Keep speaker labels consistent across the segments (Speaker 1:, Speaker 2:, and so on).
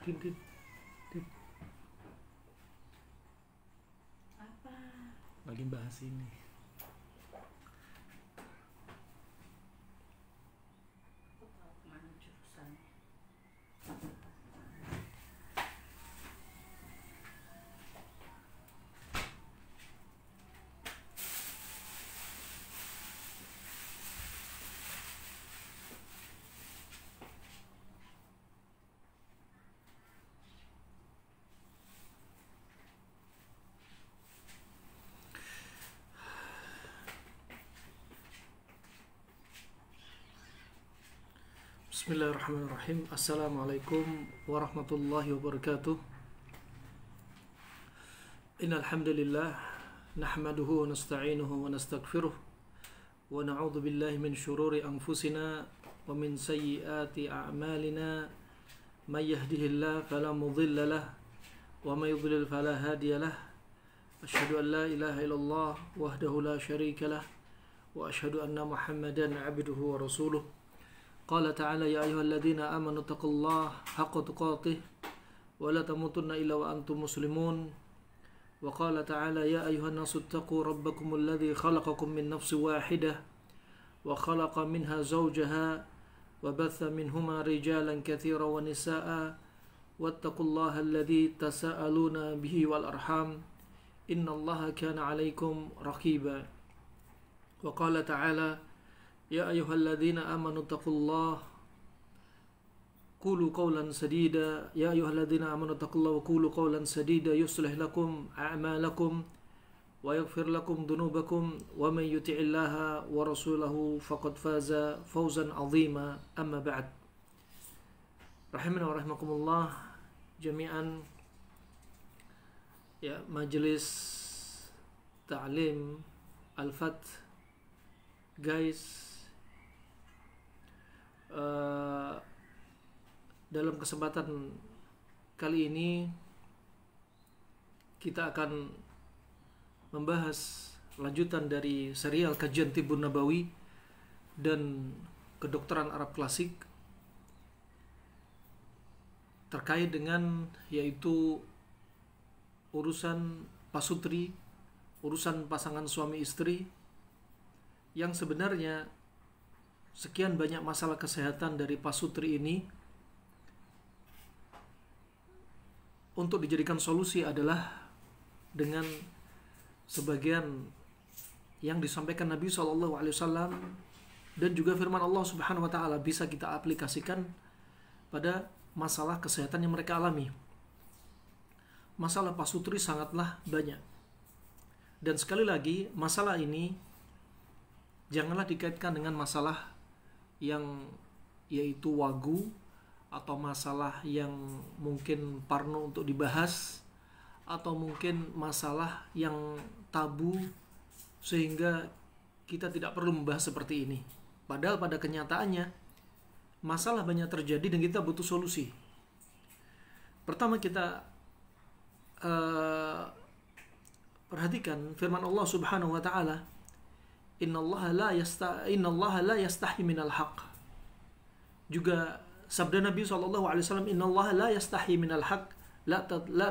Speaker 1: Din, din, din.
Speaker 2: Apa?
Speaker 1: Lagi bahas ini.
Speaker 2: Aku tahu kemana jurusannya.
Speaker 1: Bismillahirrahmanirrahim. Assalamualaikum warahmatullahi wabarakatuh. Innal hamdalillah nahmaduhu wa nasta'inuhu wa nastaghfiruh wa na'udzu billahi min shururi anfusina wa min sayyiati a'malina. May yahdihillahu fala mudilla lahu wa may yudlil fala hadiya lahu. Asyhadu an la ilaha illallah wahdahu la syarika lahu wa asyhadu anna Muhammadan 'abduhu wa rasuluh. Qala ta'ala ya ayyuhalladzina amanu taqullaha haqqa tuqatih wa la tamutunna illa wa antum muslimun. Wa qala ta'ala ya ayyuhan nasu ittaqu rabbakumul ladzi khalaqakum min nafsin wahidah wa khalaqa minha zawjaha wa batha minhuma rijalan katsiran wa nisaa'a wattaqullaha alladzi tasaaluna bihi wal arham innallaha kana 'alaikum raqiba. Wa qala ta'ala ya ayyuhalladzina amanu taqullaha qulu qawlan sadida ya ayyuhalladzina amanu taqullaha wa qulu qawlan sadida yuslih lakum a'malakum wa yaghfir lakum dhunubakum wa man yuti'illaha wa rasulahu faqad faza fawzan 'azima. Amma ba'd. Rahimana wa rahimakumullah jami'an, ya, majelis ta'lim Al-Fath, guys. Dalam kesempatan kali ini kita akan membahas lanjutan dari serial kajian Tibbun Nabawi dan kedokteran Arab klasik terkait dengan yaitu urusan pasutri, urusan pasangan suami istri, yang sebenarnya sekian banyak masalah kesehatan dari pasutri ini untuk dijadikan solusi adalah dengan sebagian yang disampaikan Nabi SAW dan juga firman Allah Subhanahu wa taala bisa kita aplikasikan pada masalah kesehatan yang mereka alami. Masalah pasutri sangatlah banyak. Dan sekali lagi, masalah ini janganlah dikaitkan dengan masalah yang yaitu wagu atau masalah yang mungkin parno untuk dibahas atau mungkin masalah yang tabu sehingga kita tidak perlu membahas seperti ini. Padahal pada kenyataannya masalah banyak terjadi dan kita butuh solusi. Pertama kita perhatikan firman Allah Subhanahu wa taala, Innallaha la yastahi minal haqq. Juga sabda Nabi SAW, Innallaha la yastahi minal haqq la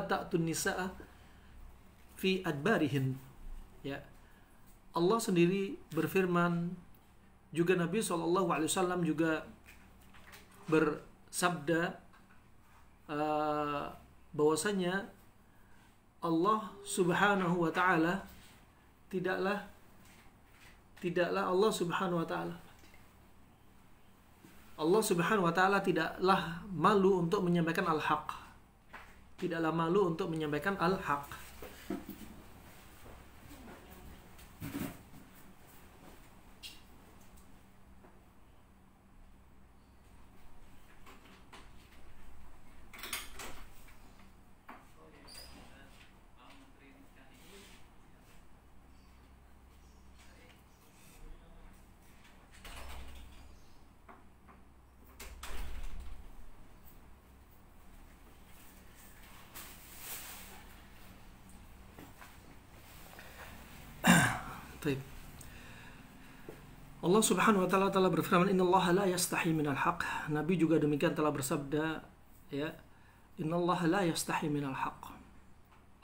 Speaker 1: ta'tun nisa'a fi adbarihin. Ya, Allah sendiri berfirman, juga Nabi SAW juga bersabda bahwasanya Allah Subhanahu wa taala tidaklah Allah Subhanahu wa taala tidaklah malu untuk menyampaikan al-haq. Tidaklah malu untuk menyampaikan al-haq. Baik. Allah Subhanahu wa taala telah berfirman, Innallaha la yastahi minal haqq. Nabi juga demikian telah bersabda, ya, Innallaha la yastahi minal haqq.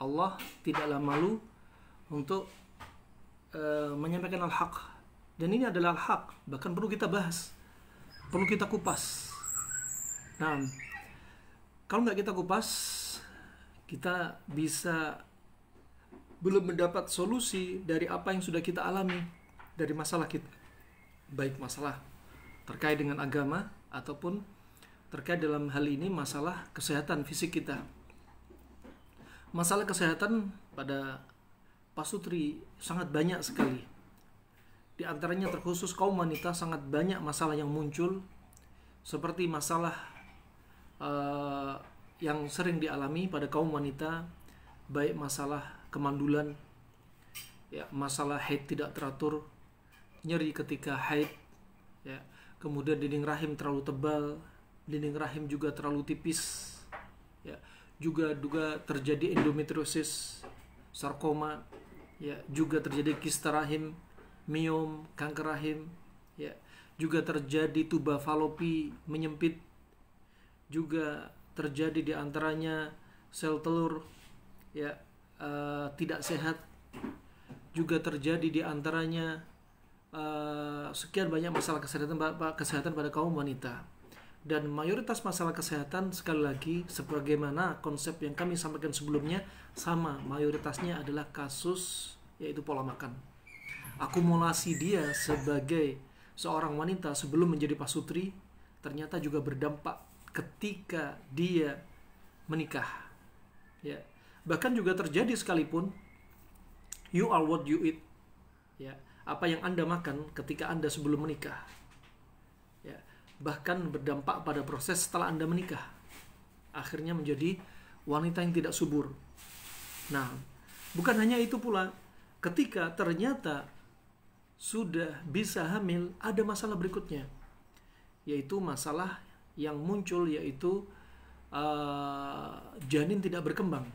Speaker 1: Allah tidaklah malu untuk menyampaikan al-haq. Dan ini adalah al-haq, bahkan perlu kita bahas, perlu kita kupas. Nah, kalau nggak kita kupas, kita bisa belum mendapat solusi dari apa yang sudah kita alami dari masalah kita, baik masalah terkait dengan agama ataupun terkait dalam hal ini masalah kesehatan fisik kita. Masalah kesehatan pada pasutri sangat banyak sekali. Di antaranya terkhusus kaum wanita sangat banyak masalah yang muncul, seperti masalah yang sering dialami pada kaum wanita, baik masalah kemandulan, ya, masalah haid tidak teratur, nyeri ketika haid, ya, kemudian dinding rahim terlalu tebal, dinding rahim juga terlalu tipis, ya, juga terjadi endometriosis, sarkoma, ya, juga terjadi kista rahim, miom, kanker rahim, ya, juga terjadi tuba falopi menyempit, juga terjadi di antaranya sel telur, ya, tidak sehat, juga terjadi di antaranya sekian banyak masalah kesehatan pada kaum wanita. Dan mayoritas masalah kesehatan, sekali lagi sebagaimana konsep yang kami sampaikan sebelumnya, sama, mayoritasnya adalah kasus yaitu pola makan. Akumulasi dia sebagai seorang wanita sebelum menjadi pasutri ternyata juga berdampak ketika dia menikah, ya. Bahkan juga terjadi sekalipun you are what you eat, ya, apa yang Anda makan ketika Anda sebelum menikah, ya, bahkan berdampak pada proses setelah Anda menikah, akhirnya menjadi wanita yang tidak subur. Nah, bukan hanya itu pula, ketika ternyata sudah bisa hamil, ada masalah berikutnya, yaitu masalah yang muncul, yaitu janin tidak berkembang.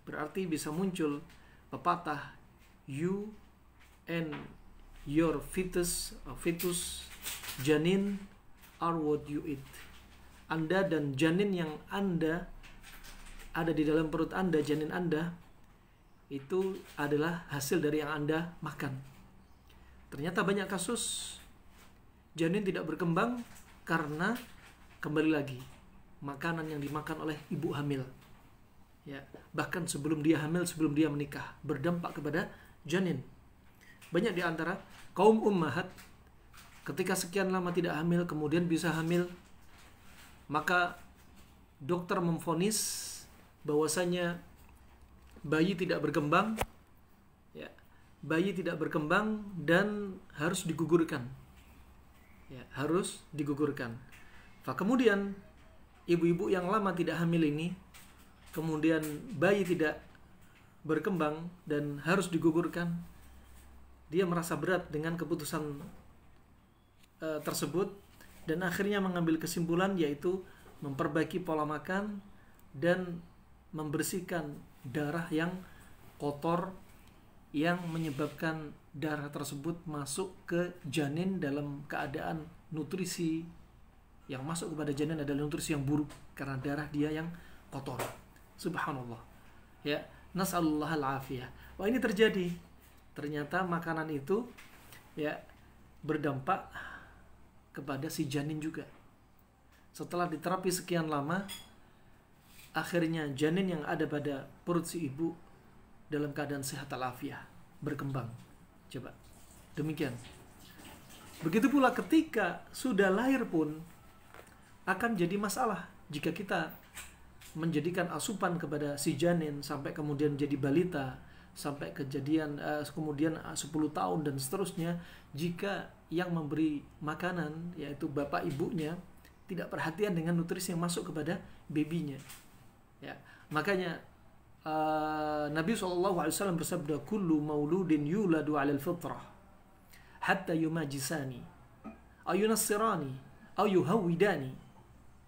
Speaker 1: Berarti bisa muncul pepatah you and your fetus janin are what you eat. Anda dan janin yang Anda ada di dalam perut Anda, janin Anda itu adalah hasil dari yang Anda makan. Ternyata banyak kasus janin tidak berkembang karena kembali lagi makanan yang dimakan oleh ibu hamil, ya, bahkan sebelum dia hamil, sebelum dia menikah, berdampak kepada janin. Banyak di antara kaum ummahat ketika sekian lama tidak hamil, kemudian bisa hamil, maka dokter memvonis bahwasanya bayi tidak berkembang, ya, bayi tidak berkembang dan harus digugurkan, ya, harus digugurkan. Kemudian ibu-ibu yang lama tidak hamil ini, kemudian bayi tidak berkembang dan harus digugurkan, dia merasa berat dengan keputusan tersebut dan akhirnya mengambil kesimpulan, yaitu memperbaiki pola makan dan membersihkan darah yang kotor yang menyebabkan darah tersebut masuk ke janin dalam keadaan nutrisi yang masuk kepada janin adalah nutrisi yang buruk karena darah dia yang kotor. Subhanallah, ya, nas'alullah al-afiyah. Wah, ini terjadi. Ternyata makanan itu, ya, berdampak kepada si janin juga. Setelah diterapi sekian lama, akhirnya janin yang ada pada perut si ibu dalam keadaan sehat al-afiyah, berkembang. Coba, demikian. Begitu pula ketika sudah lahir pun akan jadi masalah jika kita menjadikan asupan kepada si janin sampai kemudian jadi balita, sampai kejadian kemudian 10 tahun dan seterusnya, jika yang memberi makanan yaitu bapak ibunya tidak perhatian dengan nutrisi yang masuk kepada babynya, ya. Makanya Nabi SAW bersabda, kullu mauludin yuladu 'alal fitrah hatta yumajisani aw yunassirani aw yuhawidani,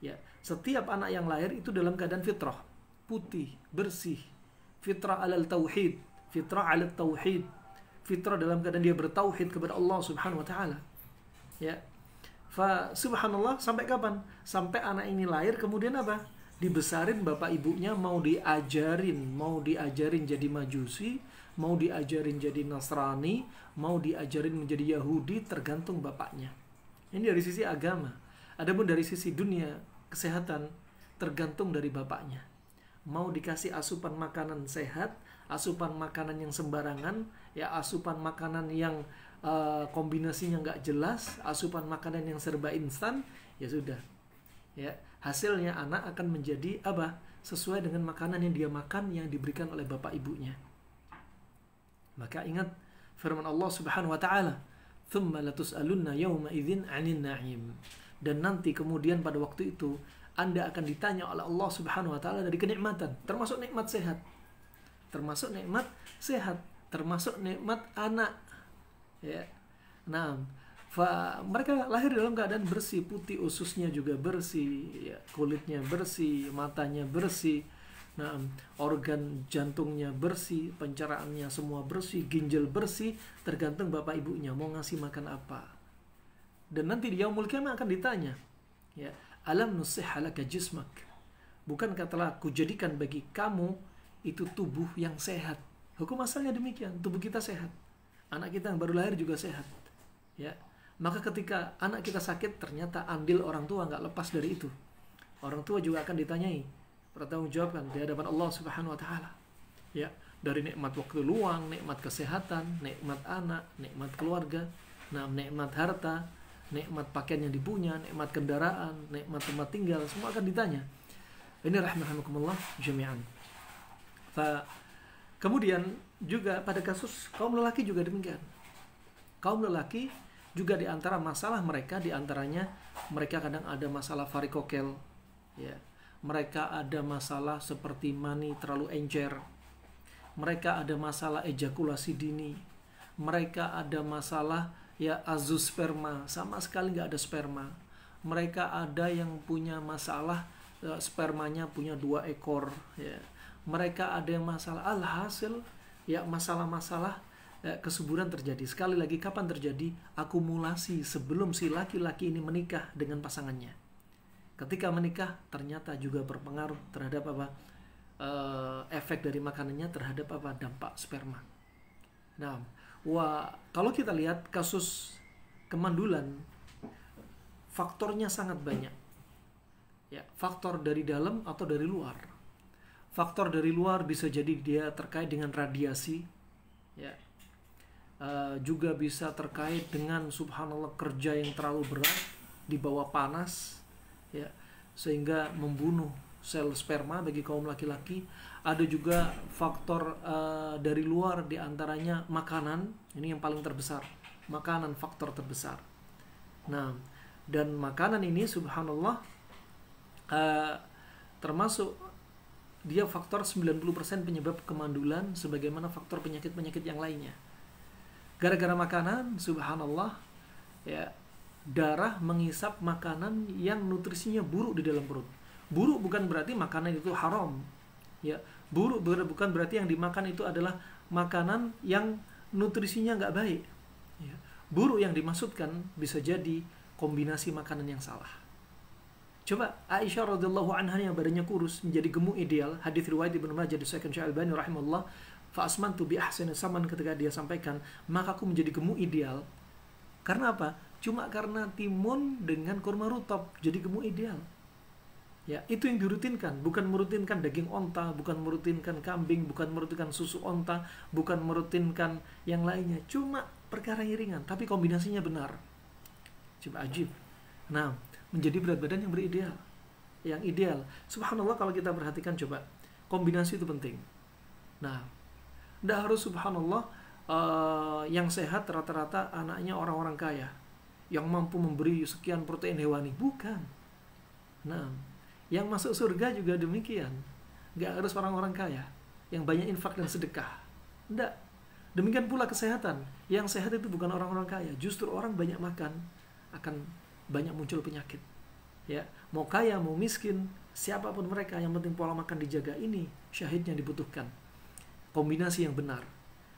Speaker 1: ya, setiap anak yang lahir itu dalam keadaan fitrah, putih, bersih, fitrah 'alal tauhid, fitrah 'alal tauhid, fitrah dalam keadaan dia bertauhid kepada Allah Subhanahu wa taala, ya. Subhanallah, sampai kapan? Sampai anak ini lahir kemudian apa? dibesarin bapak ibunya, mau diajarin jadi Majusi, mau diajarin jadi Nasrani, mau diajarin menjadi Yahudi, tergantung bapaknya. Ini dari sisi agama. Adapun dari sisi dunia, kesehatan, tergantung dari bapaknya. Mau dikasih asupan makanan sehat, asupan makanan yang sembarangan, ya asupan makanan yang kombinasinya nggak jelas, asupan makanan yang serba instan, ya sudah. Ya, hasilnya anak akan menjadi apa? Sesuai dengan makanan yang dia makan, yang diberikan oleh bapak ibunya. Maka ingat firman Allah Subhanahu wa taala, "Tsumma latus'alunna yawma idzin 'anil na'im." Dan nanti kemudian pada waktu itu Anda akan ditanya oleh Allah Subhanahu wa taala dari kenikmatan, termasuk nikmat sehat. Termasuk nikmat sehat, termasuk nikmat anak. Ya. Nah, mereka lahir dalam keadaan bersih, putih, ususnya juga bersih, ya, kulitnya bersih, matanya bersih. Nah, organ jantungnya bersih, pencerahannya semua bersih, ginjal bersih, tergantung bapak ibunya mau ngasih makan apa. Dan nanti di yaumul qiyamah akan ditanya, ya, alam nusihha laka jismak. Bukankah telah kujadikan bagi kamu itu tubuh yang sehat? Hukum asalnya demikian, tubuh kita sehat. Anak kita yang baru lahir juga sehat. Ya. Maka ketika anak kita sakit, ternyata andil orang tua nggak lepas dari itu. Orang tua juga akan ditanyai, pertanggungjawabkan di hadapan Allah Subhanahu wa taala. Ya, dari nikmat waktu luang, nikmat kesehatan, nikmat anak, nikmat keluarga, nikmat harta, nikmat pakaian yang dipunya, nikmat kendaraan, nikmat tempat tinggal, semua akan ditanya. Ini rahimakumullah jami'an. Kemudian juga pada kasus kaum lelaki juga demikian. Kaum lelaki juga di antara masalah mereka, di antaranya mereka kadang ada masalah varikokel, ya. Mereka ada masalah seperti mani terlalu encer. Mereka ada masalah ejakulasi dini. Mereka ada masalah ya azosperma, sama sekali nggak ada sperma. Mereka ada yang punya masalah spermanya punya 2 ekor, ya. Mereka ada yang masalah, alhasil ya masalah-masalah kesuburan terjadi. Sekali lagi, kapan terjadi? Akumulasi sebelum si laki-laki ini menikah dengan pasangannya. Ketika menikah ternyata juga berpengaruh terhadap apa? Efek dari makanannya terhadap apa? Dampak sperma. Nah, kalau kita lihat kasus kemandulan, faktornya sangat banyak. Ya, faktor dari dalam atau dari luar. Faktor dari luar bisa jadi dia terkait dengan radiasi, ya. Juga bisa terkait dengan subhanallah kerja yang terlalu berat di bawah panas, ya, sehingga membunuh sel sperma bagi kaum laki-laki. Ada juga faktor dari luar, diantaranya makanan. Ini yang paling terbesar, makanan faktor terbesar. Nah, dan makanan ini subhanallah termasuk dia faktor 90% penyebab kemandulan, sebagaimana faktor penyakit-penyakit yang lainnya. Gara-gara makanan, subhanallah, ya, darah mengisap makanan yang nutrisinya buruk di dalam perut. Buruk bukan berarti makanan itu haram, ya. Buruk bukan berarti yang dimakan itu adalah makanan yang nutrisinya nggak baik, ya. Buruk yang dimaksudkan bisa jadi kombinasi makanan yang salah. Coba Aisyah radhiyallahu anha yang badannya kurus menjadi gemuk ideal, hadis riwayat Ibnu Majah disahkan Syekh Albani rahimahullah, fa asmantu bi ahsani saman, ketika dia sampaikan, maka aku menjadi gemuk ideal. Karena apa? Cuma karena timun dengan kurma rutab jadi gemuk ideal. Ya, itu yang dirutinkan, bukan merutinkan daging onta, bukan merutinkan kambing, bukan merutinkan susu onta, bukan merutinkan yang lainnya. Cuma perkara yang ringan, tapi kombinasinya benar. Coba ajib. Nah, menjadi berat badan yang berideal, yang ideal. Subhanallah, kalau kita perhatikan coba, kombinasi itu penting. Nah, tidak harus subhanallah yang sehat rata-rata anaknya orang-orang kaya yang mampu memberi sekian protein hewani, bukan. Nah, yang masuk surga juga demikian, nggak harus orang-orang kaya yang banyak infak dan sedekah, tidak. Demikian pula kesehatan, yang sehat itu bukan orang-orang kaya, justru orang banyak makan akan banyak muncul penyakit, ya. Mau kaya mau miskin, siapapun mereka, yang penting pola makan dijaga. Ini syahidnya dibutuhkan kombinasi yang benar.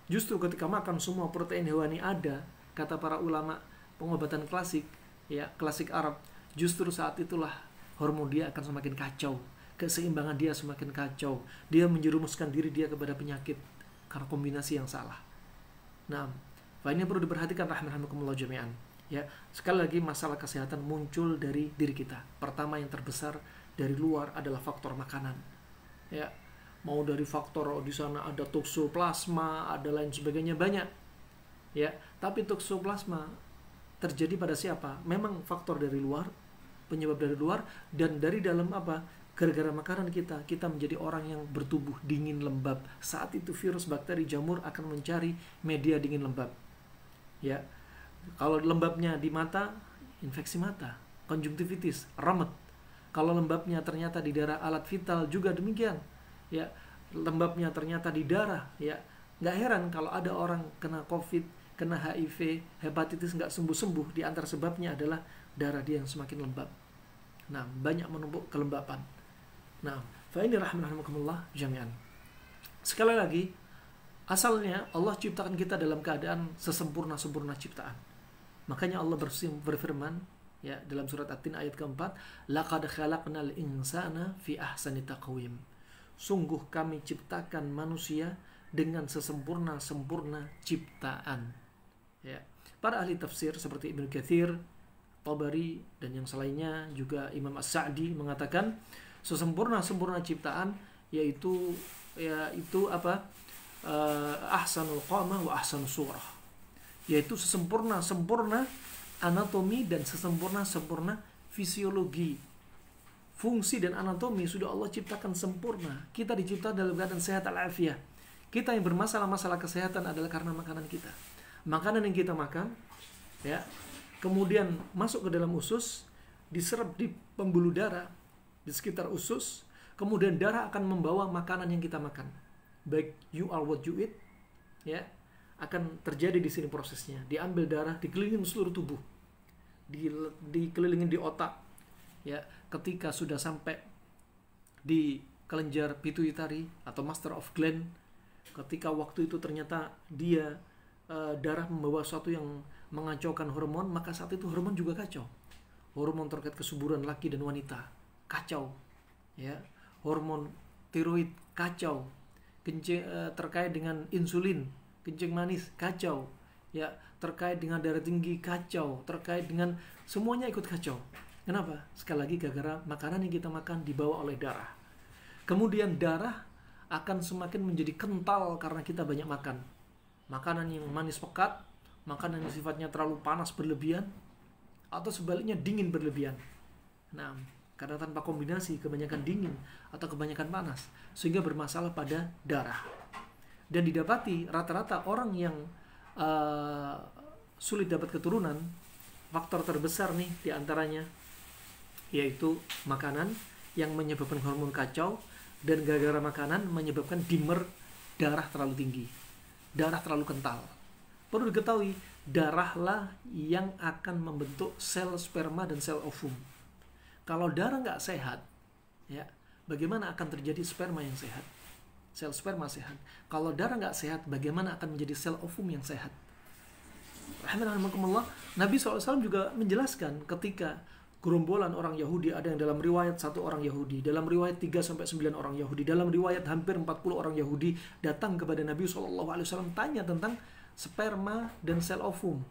Speaker 1: Justru ketika makan semua protein hewani ada, kata para ulama pengobatan klasik, ya, klasik Arab, justru saat itulah hormon dia akan semakin kacau. keseimbangan dia semakin kacau, dia menjerumuskan diri dia kepada penyakit karena kombinasi yang salah. Nah, ini perlu diperhatikan rahimakumullah jami'an. Ya, sekali lagi masalah kesehatan muncul dari diri kita. Pertama yang terbesar dari luar adalah faktor makanan. Ya, mau dari faktor di sana ada toksoplasma, ada lain sebagainya banyak. Ya, tapi toksoplasma terjadi pada siapa? Memang faktor dari luar, penyebab dari luar, dan dari dalam apa? Gara-gara makanan kita menjadi orang yang bertubuh dingin lembab. Saat itu virus, bakteri, jamur akan mencari media dingin lembab. Ya, kalau lembabnya di mata, infeksi mata, konjungtivitis, remet. Kalau lembabnya ternyata di darah, alat vital juga demikian. Ya, lembabnya ternyata di darah. Ya, nggak heran kalau ada orang kena COVID, kena HIV, hepatitis nggak sembuh-sembuh. Di antara sebabnya adalah darah dia yang semakin lembab. Nah, banyak menumpuk kelembapan. Nah, fa'ini rahimahumullah jami'an. Sekali lagi, asalnya Allah ciptakan kita dalam keadaan sesempurna-sempurna ciptaan. Makanya Allah berfirman ya dalam surat At-Tin ayat keempat, laqad khalaqnal insana fi ahsani taqwim. Sungguh kami ciptakan manusia dengan sesempurna-sempurna ciptaan. Ya. Para ahli tafsir seperti Ibnu Katsir, Tabari dan yang selainnya, juga Imam As-Sa'di mengatakan sesempurna-sempurna ciptaan yaitu ahsanul qamah wa ahsanus surah, yaitu sesempurna-sempurna anatomi dan sesempurna-sempurna fisiologi. Fungsi dan anatomi sudah Allah ciptakan sempurna. Kita dicipta dalam keadaan sehat al-afiyah. Kita yang bermasalah-masalah kesehatan adalah karena makanan kita. Makanan yang kita makan ya, kemudian masuk ke dalam usus, diserap di pembuluh darah di sekitar usus, kemudian darah akan membawa makanan yang kita makan. Baik you are what you eat, ya, akan terjadi di sini prosesnya. Diambil darah, dikelilingin seluruh tubuh, dikelilingin di otak, ya. Ketika sudah sampai di kelenjar pituitari atau master of gland, ketika waktu itu ternyata dia darah membawa sesuatu yang mengacaukan hormon, maka saat itu hormon juga kacau. Hormon terkait kesuburan laki dan wanita kacau, ya. Hormon tiroid kacau, terkait dengan insulin, kencing manis kacau, ya. Terkait dengan darah tinggi kacau, terkait dengan semuanya ikut kacau. Kenapa? Sekali lagi gara-gara makanan yang kita makan dibawa oleh darah. Kemudian darah akan semakin menjadi kental karena kita banyak makan. Makanan yang manis pekat, makanan yang sifatnya terlalu panas berlebihan, atau sebaliknya dingin berlebihan. Nah, karena tanpa kombinasi kebanyakan dingin atau kebanyakan panas, sehingga bermasalah pada darah. Dan didapati rata-rata orang yang sulit dapat keturunan, faktor terbesar nih diantaranya yaitu makanan yang menyebabkan hormon kacau, dan gara-gara makanan menyebabkan dimer darah terlalu tinggi, darah terlalu kental. Perlu diketahui, darahlah yang akan membentuk sel sperma dan sel ovum. Kalau darah nggak sehat, ya, bagaimana akan terjadi sperma yang sehat? Sel sperma sehat. Kalau darah nggak sehat, bagaimana akan menjadi sel ovum yang sehat? Rahimahumullah, Nabi SAW juga menjelaskan ketika gerombolan orang Yahudi, ada yang dalam riwayat 1 orang Yahudi, dalam riwayat 3-9 orang Yahudi, dalam riwayat hampir 40 orang Yahudi datang kepada Nabi SAW tanya tentang sperma dan sel ovum.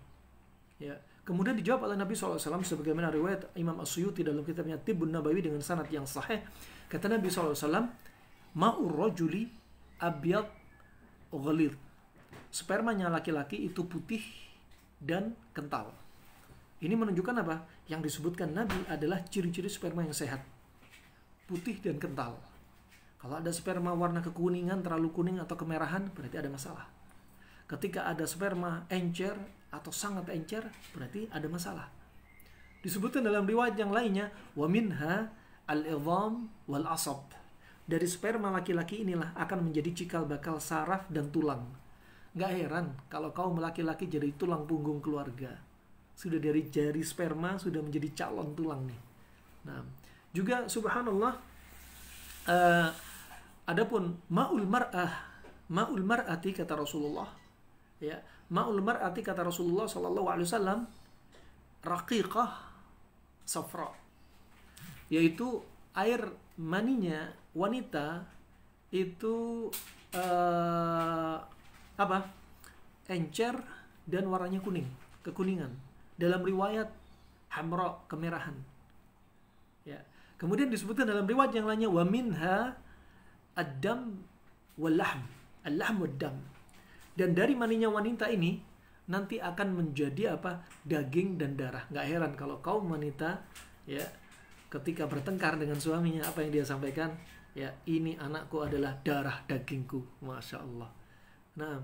Speaker 1: Ya. Kemudian dijawab oleh Nabi SAW sebagaimana riwayat Imam As-Suyuti dalam kitabnya Tibbun Nabawi dengan sanad yang sahih. Kata Nabi SAW, ma'ur rajuli abyad ghalidh. Spermanya laki-laki itu putih dan kental. Ini menunjukkan apa? Yang disebutkan Nabi adalah ciri-ciri sperma yang sehat. Putih dan kental. Kalau ada sperma warna kekuningan, terlalu kuning atau kemerahan, berarti ada masalah. Ketika ada sperma encer atau sangat encer, berarti ada masalah. Disebutkan dalam riwayat yang lainnya, wa minha al-idham wal asab. Dari sperma laki-laki inilah akan menjadi cikal bakal saraf dan tulang. Gak heran kalau kaum laki-laki jadi tulang punggung keluarga. Sudah dari jari sperma sudah menjadi calon tulang nih. Nah, juga subhanallah, adapun ma'ul mar'ati kata Rasulullah, ya, ma'ul mar'ati kata Rasulullah sallallahu alaihi wasallam, raqiqah safra, yaitu air maninya wanita itu encer dan warnanya kuning, kekuningan. Dalam riwayat hamra, kemerahan. Ya. Kemudian disebutkan dalam riwayat yang lainnya wa minha ad-dam wal lahm, al-lahm wad-dam. Dan dari maninya wanita ini nanti akan menjadi daging dan darah. Nggak heran kalau kaum wanita ya ketika bertengkar dengan suaminya, apa yang dia sampaikan? Ya, ini anakku adalah darah dagingku. Masya Allah. Nah,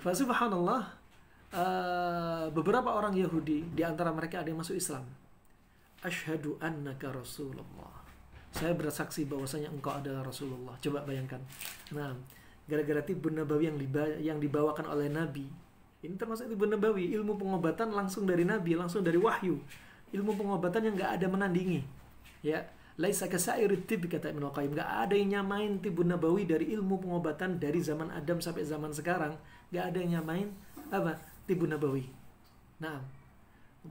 Speaker 1: subhanallah, beberapa orang Yahudi, di antara mereka ada yang masuk Islam. Asyhadu annaka Rasulullah. Saya bersaksi bahwasanya engkau adalah Rasulullah. Coba bayangkan. Nah, gara-gara tibbun nabawi yang dibawakan oleh Nabi. Ini termasuk tibbun nabawi, ilmu pengobatan langsung dari Nabi, langsung dari wahyu. Ilmu pengobatan yang nggak ada menandingi. Ya, laisa kasairit tib, kata Ibnu Qayyim. Nggak ada yang nyamain tibbun nabawi dari ilmu pengobatan dari zaman Adam sampai zaman sekarang. Nggak ada yang nyamain tibbun nabawi. Nah,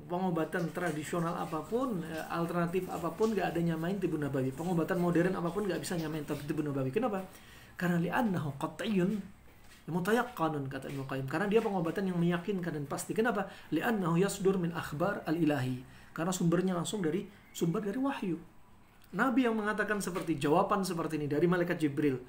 Speaker 1: pengobatan tradisional apapun, alternatif apapun, nggak ada nyamain tibbun nabawi. Pengobatan modern apapun nggak bisa nyamain tibbun nabawi. Kenapa? Karena li'annahu qat'iyyun mutayaqqanun, kata Ibnu Qayyim. Karena dia pengobatan yang meyakinkan dan pasti. Kenapa? Li'annahu yasdur min akhbar al-ilahi. Karena sumbernya langsung dari wahyu. Nabi yang mengatakan jawaban seperti ini dari malaikat Jibril.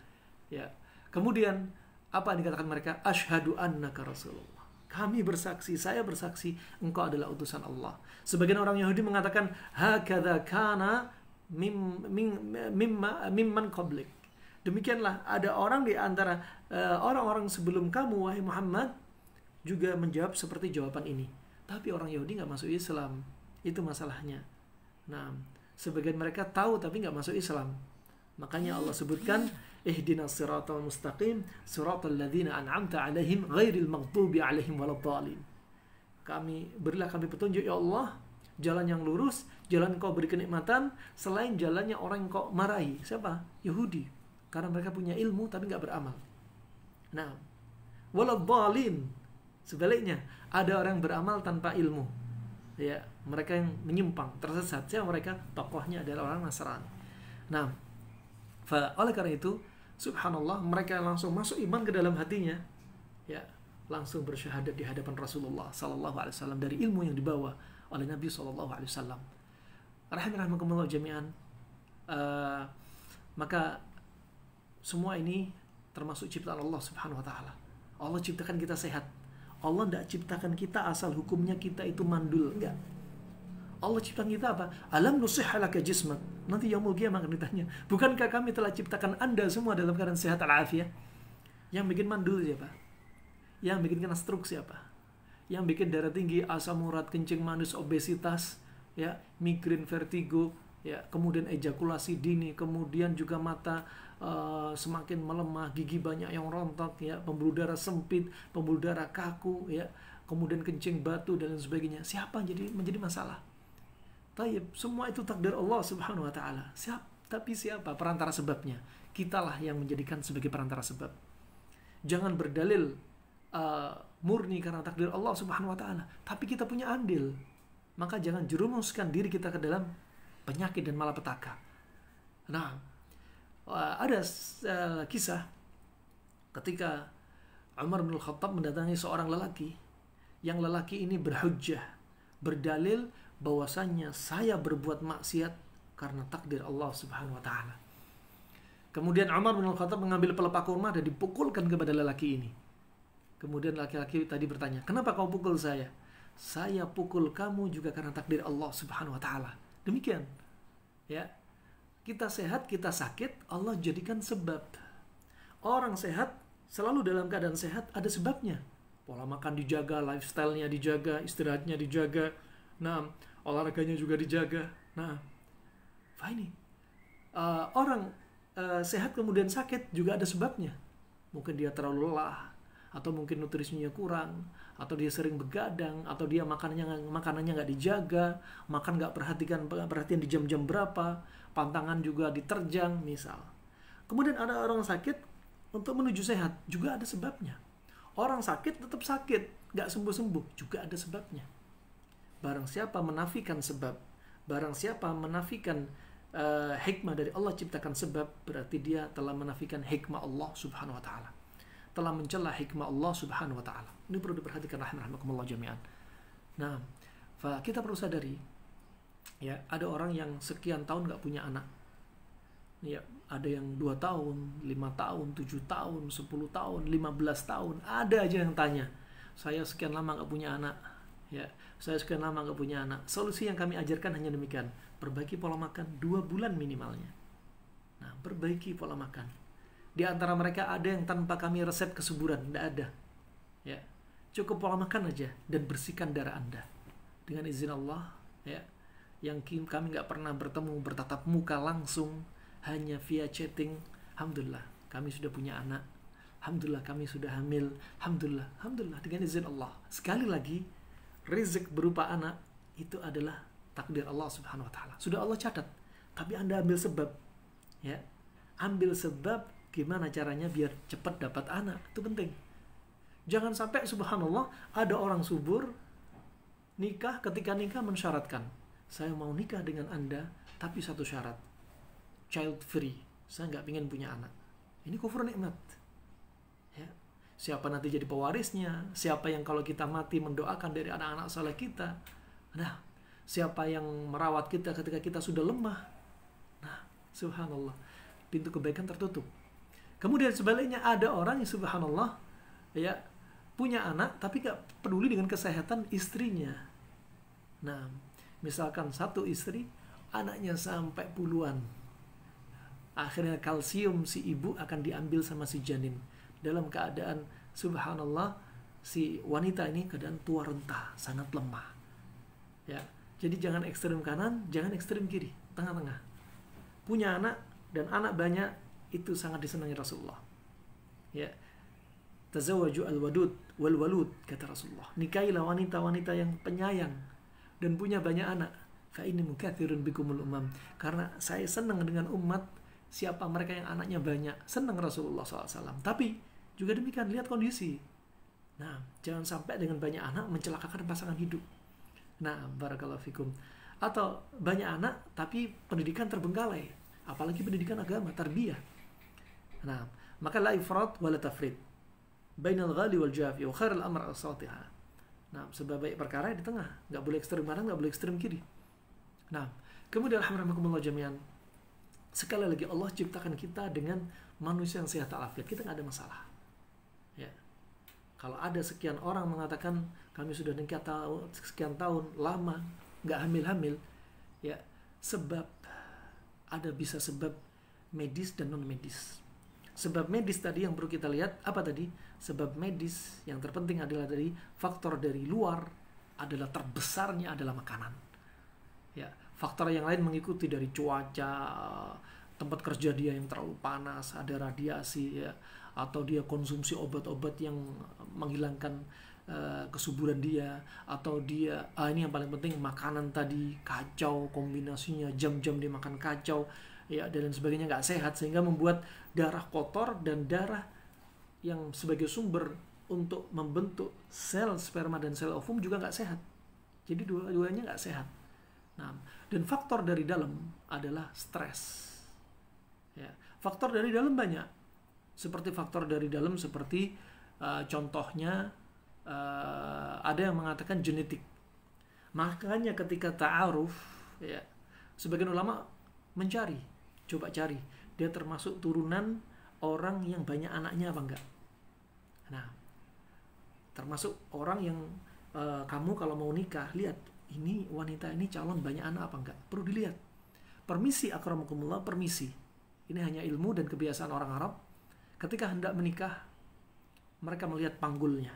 Speaker 1: Ya. Kemudian apa yang dikatakan mereka? Asyhadu annaka Rasulullah. Kami bersaksi, saya bersaksi engkau adalah utusan Allah. Sebagian orang Yahudi mengatakan hakadza kana mimman qablik. Demikianlah ada orang di antara orang-orang sebelum kamu, wahai Muhammad, juga menjawab seperti jawaban ini. Tapi orang Yahudi nggak masuk Islam. Itu masalahnya. Nah, sebagian mereka tahu tapi nggak masuk Islam. Makanya Allah sebutkan ihdinas siratal mustaqim siratal ladzina an'amta 'alaihim ghairil maghdubi 'alaihim waladdallin. Berilah kami petunjuk ya Allah, jalan yang lurus, jalan Kau beri kenikmatan selain jalannya orang yang Kau marahi. Siapa? Yahudi. Karena mereka punya ilmu tapi nggak beramal. Nah, waladdallin, sebaliknya ada orang yang beramal tanpa ilmu. Ya, mereka yang menyimpang, tersesat. Siapa mereka? Tokohnya adalah orang Nasrani. Nah, oleh karena itu, subhanallah, mereka langsung masuk iman ke dalam hatinya. Ya, langsung bersyahadat di hadapan Rasulullah sallallahu alaihi wasallam dari ilmu yang dibawa oleh Nabi sallallahu alaihi wasallam. Rahimakumullah jami'an. Maka semua ini termasuk ciptaan Allah subhanahu wa ta'ala. Allah ciptakan kita sehat. Allah tidak ciptakan kita asal hukumnya kita itu mandul. Enggak. Allah ciptakan kita apa? Alam nusihha laka jismak. Nanti yaumul qiyamah akan ditanya, bukankah kami telah ciptakan anda semua dalam keadaan sehat al-afiyah? Yang bikin mandul siapa? Yang bikin kena stroke siapa? Yang bikin darah tinggi, asam urat, kencing manis, obesitas, ya, migrain, vertigo, ya, kemudian ejakulasi dini, kemudian juga mata semakin melemah, gigi banyak yang rontok, ya, pembuluh darah sempit, pembuluh darah kaku, ya, kemudian kencing batu dan lain sebagainya. Siapa yang menjadi masalah? Taib, semua itu takdir Allah subhanahu wa ta'ala. Tapi siapa perantara sebabnya? Kitalah yang menjadikan sebagai perantara sebab. Jangan berdalil murni karena takdir Allah subhanahu wa ta'ala, tapi kita punya andil. Maka jangan jerumuskan diri kita ke dalam penyakit dan malapetaka. Nah, ada kisah ketika Umar bin Khattab mendatangi seorang lelaki, yang lelaki ini berhujjah, berdalil bahwasannya saya berbuat maksiat karena takdir Allah subhanahu wa ta'ala. Kemudian Umar bin Khattab mengambil pelepah kurma dan dipukulkan kepada lelaki ini. Kemudian laki-laki tadi bertanya, kenapa kau pukul saya? Saya pukul kamu juga karena takdir Allah subhanahu wa ta'ala. Demikian. Ya, kita sehat, kita sakit, Allah jadikan sebab. Orang sehat selalu dalam keadaan sehat ada sebabnya. Pola makan dijaga, lifestyle-nya dijaga, istirahatnya dijaga. Nah, olahraganya juga dijaga. Nah, ini orang sehat kemudian sakit juga ada sebabnya. Mungkin dia terlalu lelah, atau mungkin nutrisinya kurang, atau dia sering begadang, atau dia makanannya nggak dijaga, makan nggak perhatian di jam-jam berapa, pantangan juga diterjang misal. Kemudian ada orang sakit, untuk menuju sehat juga ada sebabnya. Orang sakit tetap sakit, nggak sembuh-sembuh juga ada sebabnya. Barang siapa menafikan sebab, barang siapa menafikan hikmah dari Allah ciptakan sebab, berarti dia telah menafikan hikmah Allah Subhanahu wa taala. Telah mencela hikmah Allah Subhanahu wa taala. Ini perlu diperhatikan rahimakumullah jami'an. Nah, kita perlu sadari ya, ada orang yang sekian tahun nggak punya anak. Ya, ada yang 2 tahun, 5 tahun, 7 tahun, 10 tahun, 15 tahun. Ada aja yang tanya, saya sekian lama nggak punya anak. Ya, saya sekian lama nggak punya anak. Solusi yang kami ajarkan hanya demikian: perbaiki pola makan 2 bulan minimalnya. Nah, perbaiki pola makan. Di antara mereka ada yang tanpa kami resep kesuburan, tidak ada. Ya, cukup pola makan aja dan bersihkan darah Anda dengan izin Allah. Ya, yang kami nggak pernah bertemu bertatap muka langsung, hanya via chatting. Alhamdulillah, kami sudah punya anak. Alhamdulillah, kami sudah hamil. Alhamdulillah dengan izin Allah. Sekali lagi, rezeki berupa anak itu adalah takdir Allah Subhanahu wa taala. Sudah Allah catat. Tapi Anda ambil sebab. Ya. Ambil sebab gimana caranya biar cepat dapat anak. Itu penting. Jangan sampai subhanallah ada orang subur nikah, ketika nikah mensyaratkan, saya mau nikah dengan Anda tapi satu syarat, child free. Saya nggak ingin punya anak. Ini kufur nikmat. Ya. Siapa nanti jadi pewarisnya? Siapa yang kalau kita mati mendoakan dari anak-anak saleh kita? Nah, siapa yang merawat kita ketika kita sudah lemah? Nah, subhanallah, pintu kebaikan tertutup. Kemudian sebaliknya ada orang yang subhanallah ya punya anak tapi gak peduli dengan kesehatan istrinya. Nah, misalkan satu istri anaknya sampai puluhan, akhirnya kalsium si ibu akan diambil sama si janin dalam keadaan subhanallah si wanita ini keadaan tua renta, sangat lemah. Ya, jadi jangan ekstrem kanan, jangan ekstrem kiri, tengah-tengah. Punya anak dan anak banyak itu sangat disenangi Rasulullah. Ya, tazawwaju al-wadud wal walud, kata Rasulullah. Nikahilah wanita-wanita yang penyayang dan punya banyak anak. Fa inni mukatsirun bikumul umam. Karena saya senang dengan umat siapa mereka yang anaknya banyak. Senang Rasulullah SAW. Tapi juga demikian, lihat kondisi. Nah, jangan sampai dengan banyak anak mencelakakan pasangan hidup. Nah, barakallahu fikum. Atau banyak anak tapi pendidikan terbengkalai. Apalagi pendidikan agama, tarbiyah. Nah, maka la ifrat wa la tafrit. Bainal ghali wal jafi wa khairul amr al-satiha. Nah, sebaik perkara di tengah, enggak boleh ekstrem kanan, enggak boleh ekstrem kiri. Nah, kemudian alhamdulillah jami'an. Sekali lagi Allah ciptakan kita dengan manusia yang sehat walafiat. Kita enggak ada masalah. Ya. Kalau ada sekian orang mengatakan kami sudah nikah sekian tahun lama enggak hamil-hamil, ya, sebab ada bisa sebab medis dan non medis. Sebab medis tadi yang perlu kita lihat apa tadi? Sebab medis yang terpenting adalah dari faktor dari luar, adalah terbesarnya adalah makanan. Ya, faktor yang lain mengikuti dari cuaca, tempat kerja dia yang terlalu panas, ada radiasi ya, atau dia konsumsi obat-obat yang menghilangkan kesuburan dia, atau dia ini yang paling penting makanan tadi kacau kombinasinya, jam-jam dia makan kacau ya, dan sebagainya nggak sehat sehingga membuat darah kotor dan darah yang sebagai sumber untuk membentuk sel sperma dan sel ovum juga nggak sehat. Jadi dua-duanya nggak sehat. Nah, dan faktor dari dalam adalah stres. Ya, faktor dari dalam banyak. Seperti faktor dari dalam seperti contohnya ada yang mengatakan genetik. Makanya ketika ta'aruf ya, sebagian ulama mencari, coba cari dia termasuk turunan orang yang banyak anaknya apa enggak. Nah, termasuk orang yang kamu kalau mau nikah lihat ini wanita ini calon banyak anak apa enggak, perlu dilihat. Permisi akramakumullah, permisi. Ini hanya ilmu dan kebiasaan orang Arab. Ketika hendak menikah mereka melihat panggulnya.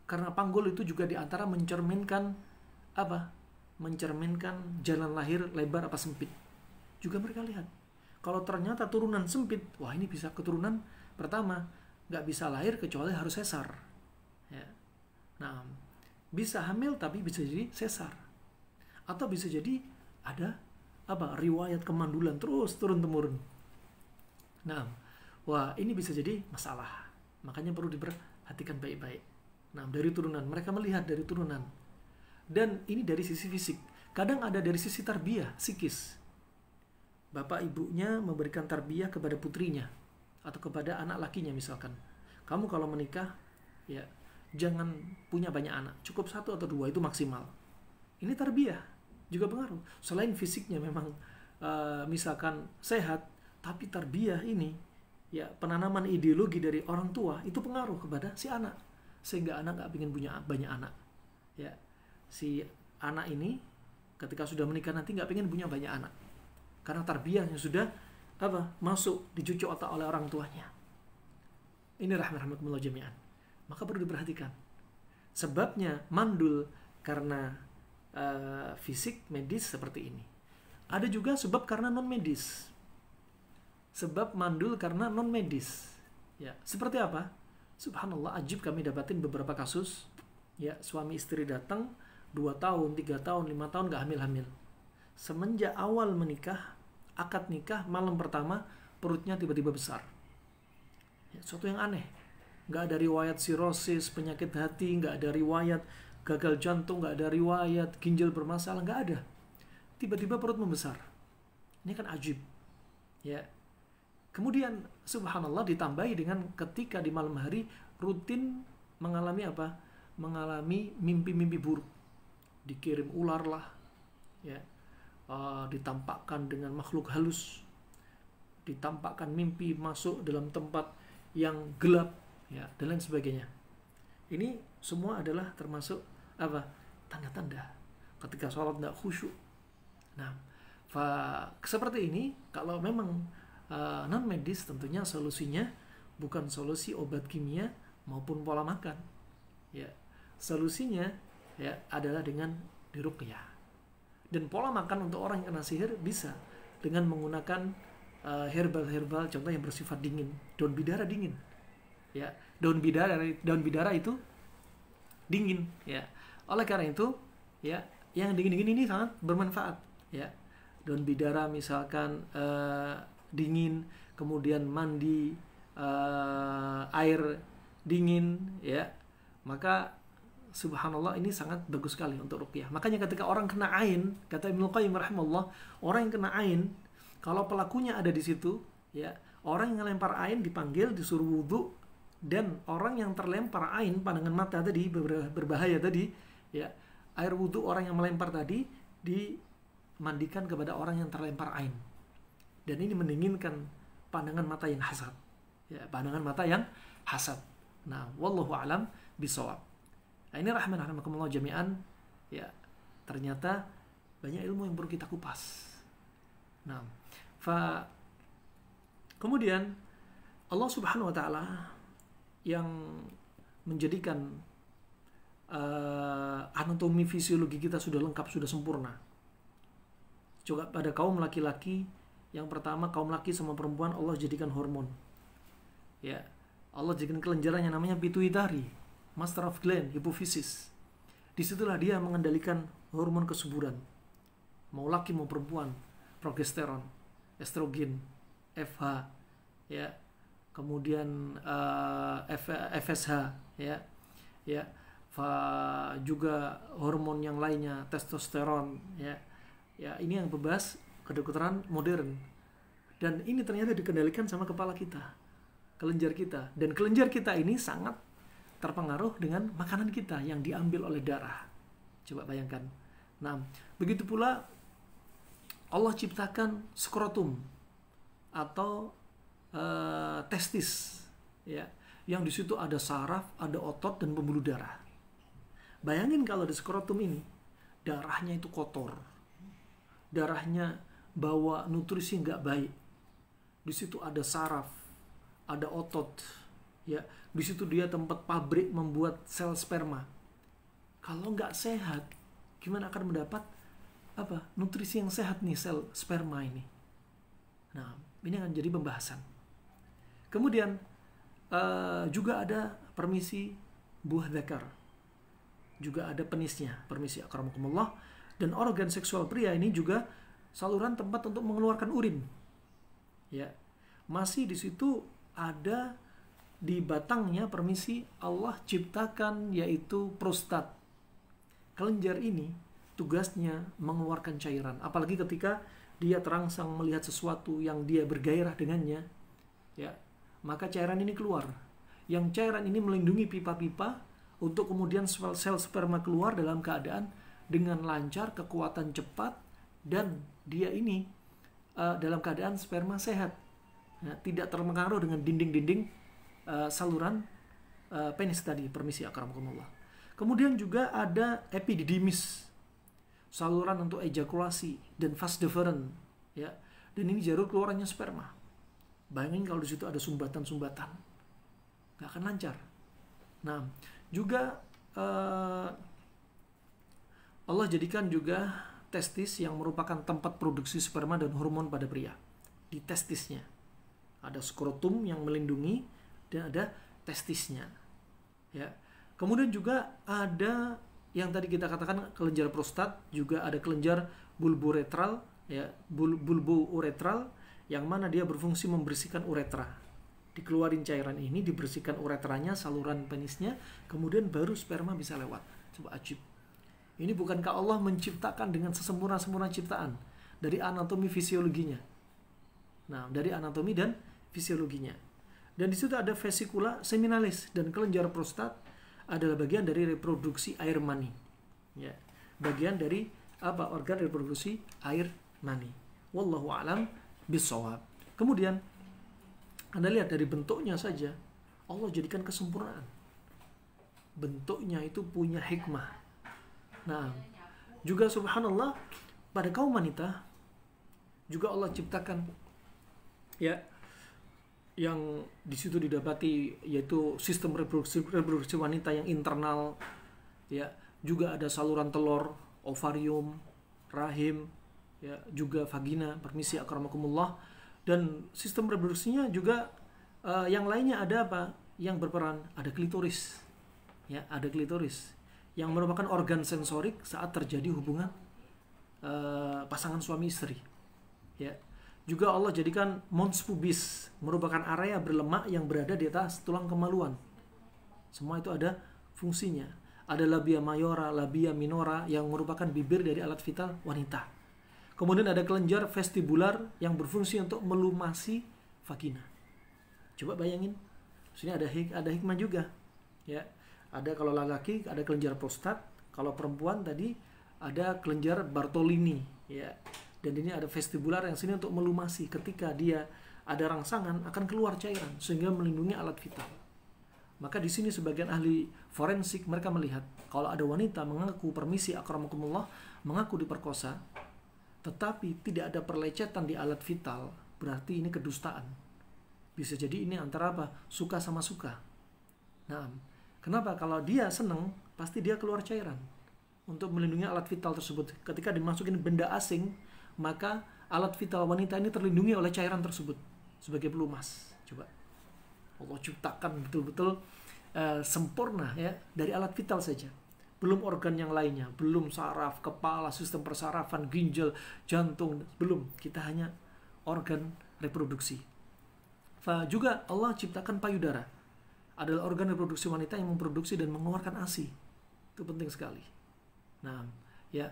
Speaker 1: Karena panggul itu juga diantara mencerminkan apa? Mencerminkan jalan lahir lebar apa sempit. Juga mereka lihat. Kalau ternyata turunan sempit, wah ini bisa keturunan pertama nggak bisa lahir kecuali harus sesar. Ya. Nah, bisa hamil tapi bisa jadi sesar. Atau bisa jadi ada apa? Riwayat kemandulan terus turun temurun. Nah, wah ini bisa jadi masalah. Makanya perlu diperhatikan baik-baik. Nah, dari turunan, mereka melihat dari turunan. Dan ini dari sisi fisik. Kadang ada dari sisi tarbiyah, psikis. bapak ibunya memberikan tarbiyah kepada putrinya atau kepada anak lakinya misalkan. Kamu kalau menikah, ya jangan punya banyak anak, cukup 1 atau 2 itu maksimal. Ini tarbiyah juga pengaruh. Selain fisiknya memang misalkan sehat, tapi tarbiyah ini, ya penanaman ideologi dari orang tua itu pengaruh kepada si anak, sehingga anak nggak ingin punya banyak anak. Ya, si anak ini ketika sudah menikah nanti nggak pengen punya banyak anak, karena tarbiyahnya sudah masuk dicucuk otak oleh orang tuanya. Ini rahmatullah jami'an. Maka perlu diperhatikan. Sebabnya mandul karena fisik medis seperti ini. Ada juga sebab karena non medis. Sebab mandul karena non medis. Ya, seperti apa? Subhanallah, ajib kami dapatin beberapa kasus. Ya, suami istri datang 2 tahun, 3 tahun, 5 tahun gak hamil-hamil. Semenjak awal menikah, akad nikah, malam pertama perutnya tiba-tiba besar. Ya, suatu yang aneh. Gak ada riwayat sirosis, penyakit hati, gak ada riwayat gagal jantung, gak ada riwayat ginjal bermasalah, gak ada. Tiba-tiba perut membesar. Ini kan ajib. Ya. Kemudian subhanallah ditambahi dengan ketika di malam hari rutin mengalami apa? Mengalami mimpi-mimpi buruk. Dikirim ular lah. Ya. Ditampakkan dengan makhluk halus. Ditampakkan mimpi masuk dalam tempat yang gelap, ya, dan lain sebagainya. Ini semua adalah termasuk apa? Tanda-tanda ketika sholat tidak khusyuk. Nah, seperti ini kalau memang non medis, tentunya solusinya bukan solusi obat kimia maupun pola makan. Ya, solusinya ya adalah dengan diruqyah. Dan pola makan untuk orang yang kena sihir bisa dengan menggunakan herbal-herbal, contoh yang bersifat dingin, daun bidara dingin, ya, daun bidara itu dingin, ya. Oleh karena itu, ya, yang dingin-dingin ini sangat bermanfaat, ya. Daun bidara misalkan dingin, kemudian mandi air dingin, ya, maka subhanallah ini sangat bagus sekali untuk ruqyah. Makanya ketika orang kena ain, kata Ibnu Qayyim rahimahullah, orang yang kena ain, kalau pelakunya ada di situ, ya, orang yang ngelempar ain dipanggil, disuruh wudhu, dan orang yang terlempar ain, pandangan mata tadi berbahaya tadi, ya, air wudhu orang yang melempar tadi dimandikan kepada orang yang terlempar ain, dan ini mendinginkan pandangan mata yang hasad, ya, pandangan mata yang hasad. Nah, wallahu alam bisawab. Nah, ini rahmatullah jami'an, ya, ternyata banyak ilmu yang perlu kita kupas. Nah, kemudian Allah Subhanahu wa taala yang menjadikan anatomi fisiologi kita sudah lengkap, sudah sempurna. Coba pada kaum laki-laki, yang pertama kaum laki sama perempuan Allah jadikan hormon. Ya, Allah jadikan kelenjaran yang namanya pituitari, master of gland, hipofisis. Disitulah dia mengendalikan hormon kesuburan. Mau laki mau perempuan, progesteron, estrogen, FH, ya, kemudian FSH, ya, ya, juga hormon yang lainnya, testosteron, ya, ya, ini yang berbahas kedokteran modern, dan ini ternyata dikendalikan sama kepala kita, kelenjar kita, dan kelenjar kita ini sangat terpengaruh dengan makanan kita yang diambil oleh darah. Coba bayangkan. Nah, begitu pula Allah ciptakan skrotum atau testis, ya, yang di situ ada saraf, ada otot dan pembuluh darah. Bayangin kalau di skrotum ini darahnya itu kotor, darahnya bawa nutrisi nggak baik. Di situ ada saraf, ada otot, ya, di situ dia tempat pabrik membuat sel sperma. Kalau nggak sehat, gimana akan mendapat nutrisi yang sehat nih sel sperma ini? Nah, ini akan jadi pembahasan. Kemudian juga ada permisi buah dzakar, juga ada penisnya, permisi akramakumullah, dan organ seksual pria ini juga saluran tempat untuk mengeluarkan urin. Ya, masih di situ ada di batangnya permisi Allah ciptakan, yaitu prostat. Kelenjar ini tugasnya mengeluarkan cairan, apalagi ketika dia terangsang melihat sesuatu yang dia bergairah dengannya, ya, maka cairan ini keluar. Yang cairan ini melindungi pipa-pipa untuk kemudian sel sperma keluar dalam keadaan dengan lancar, kekuatan cepat, dan dia ini dalam keadaan sperma sehat, ya, tidak terpengaruh dengan dinding-dinding saluran penis tadi. Permisi akramakumullah. Kemudian juga ada epididymis, saluran untuk ejakulasi, dan vas deferens, ya. Dan ini jalur keluarannya sperma. Bayangin kalau di situ ada sumbatan-sumbatan, nggak akan lancar. Nah, juga Allah jadikan juga testis yang merupakan tempat produksi sperma dan hormon pada pria. Di testisnya ada skrotum yang melindungi dan ada testisnya, ya. Kemudian juga ada yang tadi kita katakan kelenjar prostat, juga ada kelenjar bulbouretral, ya, bulbouretral, yang mana dia berfungsi membersihkan uretra. Dikeluarin cairan ini, dibersihkan uretranya, saluran penisnya, kemudian baru sperma bisa lewat. Coba ajib. Ini bukankah Allah menciptakan dengan sesempurna-sempurna ciptaan dari anatomi fisiologinya? Nah, dari anatomi dan fisiologinya. Dan di situ ada vesicula seminalis, dan kelenjar prostat adalah bagian dari reproduksi air mani, ya, bagian dari organ reproduksi air mani. Wallahu a'lam bishawab. Kemudian Anda lihat dari bentuknya saja, Allah jadikan kesempurnaan. Bentuknya itu punya hikmah. Nah, juga subhanallah, pada kaum wanita juga Allah ciptakan, ya, yang di situ didapati yaitu sistem reproduksi wanita yang internal, ya, juga ada saluran telur, ovarium, rahim, ya, juga vagina. Permisi akramakumullah. Dan sistem reproduksinya juga yang lainnya ada apa? Yang berperan, ada klitoris, ya, ada klitoris yang merupakan organ sensorik saat terjadi hubungan pasangan suami istri, ya. Juga Allah jadikan mons pubis, merupakan area berlemak yang berada di atas tulang kemaluan. Semua itu ada fungsinya. Ada labia mayora, labia minora yang merupakan bibir dari alat vital wanita. Kemudian ada kelenjar vestibular yang berfungsi untuk melumasi vagina. Coba bayangin, sini ada hikmah juga, ya. Ada kalau laki ada kelenjar prostat, kalau perempuan tadi ada kelenjar Bartolini, ya. Dan ini ada vestibular yang sini untuk melumasi. Ketika dia ada rangsangan akan keluar cairan sehingga melindungi alat vital. Maka di sini sebagian ahli forensik mereka melihat kalau ada wanita mengaku, permisi akramakumullah, mengaku diperkosa, tetapi tidak ada perlecetan di alat vital, berarti ini kedustaan. Bisa jadi ini antara apa? Suka sama suka. Nah, kenapa? Kalau dia senang, pasti dia keluar cairan untuk melindungi alat vital tersebut. Ketika dimasukin benda asing, maka alat vital wanita ini terlindungi oleh cairan tersebut sebagai pelumas. Coba Allah ciptakan betul-betul sempurna, ya, dari alat vital saja. Belum organ yang lainnya, belum saraf, kepala, sistem persarafan, ginjal, jantung, belum. Kita hanya organ reproduksi. Juga Allah ciptakan payudara. Adalah organ reproduksi wanita yang memproduksi dan mengeluarkan ASI. Itu penting sekali. Nah, ya,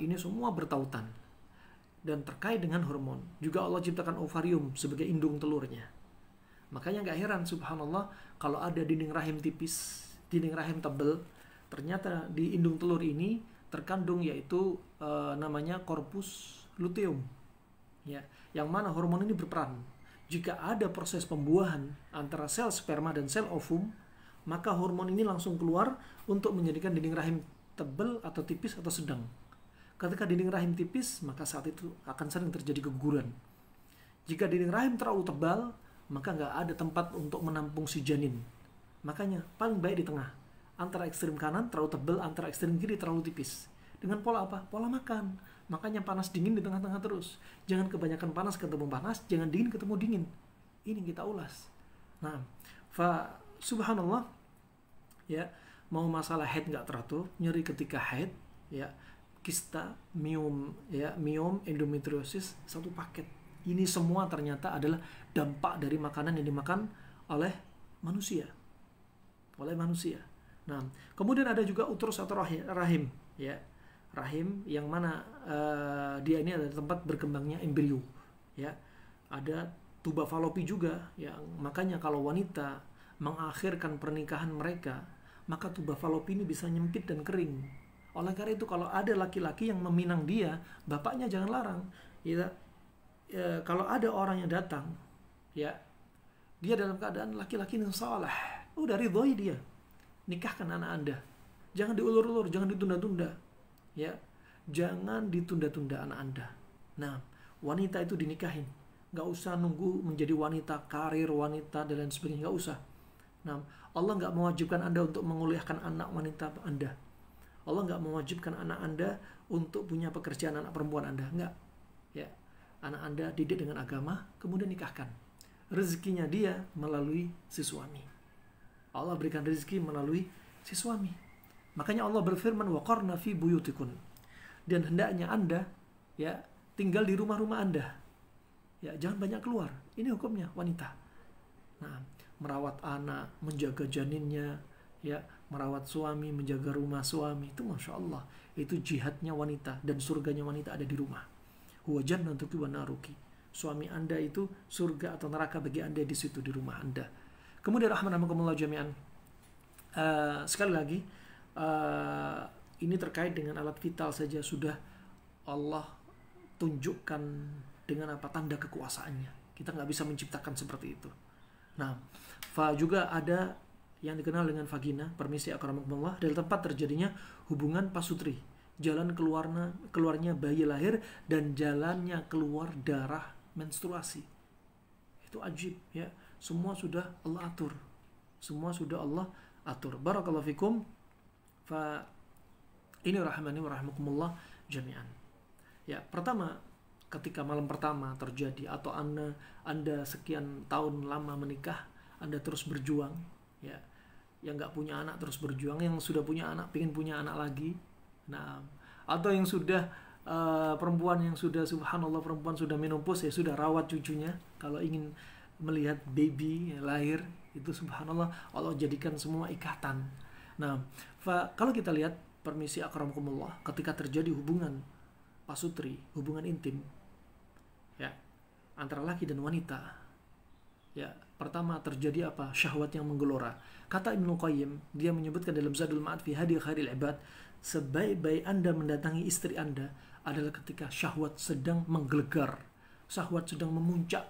Speaker 1: ini semua bertautan dan terkait dengan hormon. Juga Allah ciptakan ovarium sebagai indung telurnya. Makanya nggak heran subhanallah kalau ada dinding rahim tipis, dinding rahim tebal, ternyata di indung telur ini terkandung yaitu namanya corpus luteum, ya, yang mana hormon ini berperan. Jika ada proses pembuahan antara sel sperma dan sel ovum, maka hormon ini langsung keluar untuk menjadikan dinding rahim tebal atau tipis atau sedang. Ketika dinding rahim tipis, maka saat itu akan sering terjadi keguguran. Jika dinding rahim terlalu tebal, maka nggak ada tempat untuk menampung si janin. Makanya paling baik di tengah, antara ekstrem kanan terlalu tebal, antara ekstrem kiri terlalu tipis. Dengan pola apa? Pola makan. Makanya panas dingin di tengah-tengah terus. Jangan kebanyakan panas ketemu panas, jangan dingin ketemu dingin. Ini kita ulas. Nah, subhanallah, ya, mau masalah haid nggak teratur, nyeri ketika haid, ya, kista, miom, ya, miom, endometriosis, satu paket. Ini semua ternyata adalah dampak dari makanan yang dimakan oleh manusia. Oleh manusia. Nah, kemudian ada juga uterus atau rahim, ya. rahim yang mana dia ini adalah tempat berkembangnya embrio, ya. Ada tuba falopi juga, yang makanya kalau wanita mengakhirkan pernikahan mereka, maka tuba falopi ini bisa nyempit dan kering. Oleh karena itu kalau ada laki-laki yang meminang dia, bapaknya jangan larang. Ya, kalau ada orang yang datang, ya, dia dalam keadaan laki-laki yang saleh, udah ridhoi dia, nikahkan anak Anda. Jangan diulur-ulur, jangan ditunda-tunda. Ya, jangan ditunda-tunda anak Anda. Nah, wanita itu dinikahin. Nggak usah nunggu menjadi wanita karir, wanita dan lain sebagainya, nggak usah. Nah, Allah nggak mewajibkan Anda untuk menguliahkan anak wanita Anda. Allah nggak mewajibkan anak Anda untuk punya pekerjaan anak perempuan Anda, nggak. Ya, anak Anda didik dengan agama, kemudian nikahkan. Rezekinya dia melalui si suami. Allah berikan rezeki melalui si suami. Makanya Allah berfirman, waqarna fi buyutikun. Dan hendaknya Anda, ya, tinggal di rumah-rumah Anda. Ya, jangan banyak keluar. Ini hukumnya wanita. Nah, merawat anak, menjaga janinnya, ya, merawat suami, menjaga rumah suami, itu masya Allah, itu jihadnya wanita, dan surganya wanita ada di rumah. Huwa jannatuki wa naruki. Suami Anda itu surga atau neraka bagi Anda di situ, di rumah Anda. Kemudian rahmanakumullah jami'an, sekali lagi, ini terkait dengan alat vital saja sudah Allah tunjukkan dengan apa tanda kekuasaannya. Kita nggak bisa menciptakan seperti itu. Nah, juga ada yang dikenal dengan vagina, permisi akramakumullah, dari tempat terjadinya hubungan pasutri, jalan keluarnya bayi lahir, dan jalannya keluar darah menstruasi. Itu ajib, ya. Semua sudah Allah atur. Semua sudah Allah atur. Barakallahu fikum. Ini rahmani wa rahmakumullah jami'an. Ya, pertama, ketika malam pertama terjadi, atau anda sekian tahun lama menikah, Anda terus berjuang, ya, yang nggak punya anak terus berjuang, yang sudah punya anak pengen punya anak lagi, nah, atau yang sudah perempuan yang sudah, subhanallah, perempuan sudah menopause, ya sudah rawat cucunya, kalau ingin melihat baby lahir, itu subhanallah Allah jadikan semua ikatan. Nah, kalau kita lihat, permisi akramakumullah, ketika terjadi hubungan pasutri, hubungan intim, ya, antara laki dan wanita, ya, pertama terjadi apa? Syahwat yang menggelora. Kata Ibnu Qayyim, dia menyebutkan dalam Zadul Ma'ad fi Hadi Khairil Ibad, sebaik-baik Anda mendatangi istri Anda adalah ketika syahwat sedang menggelegar, syahwat sedang memuncak.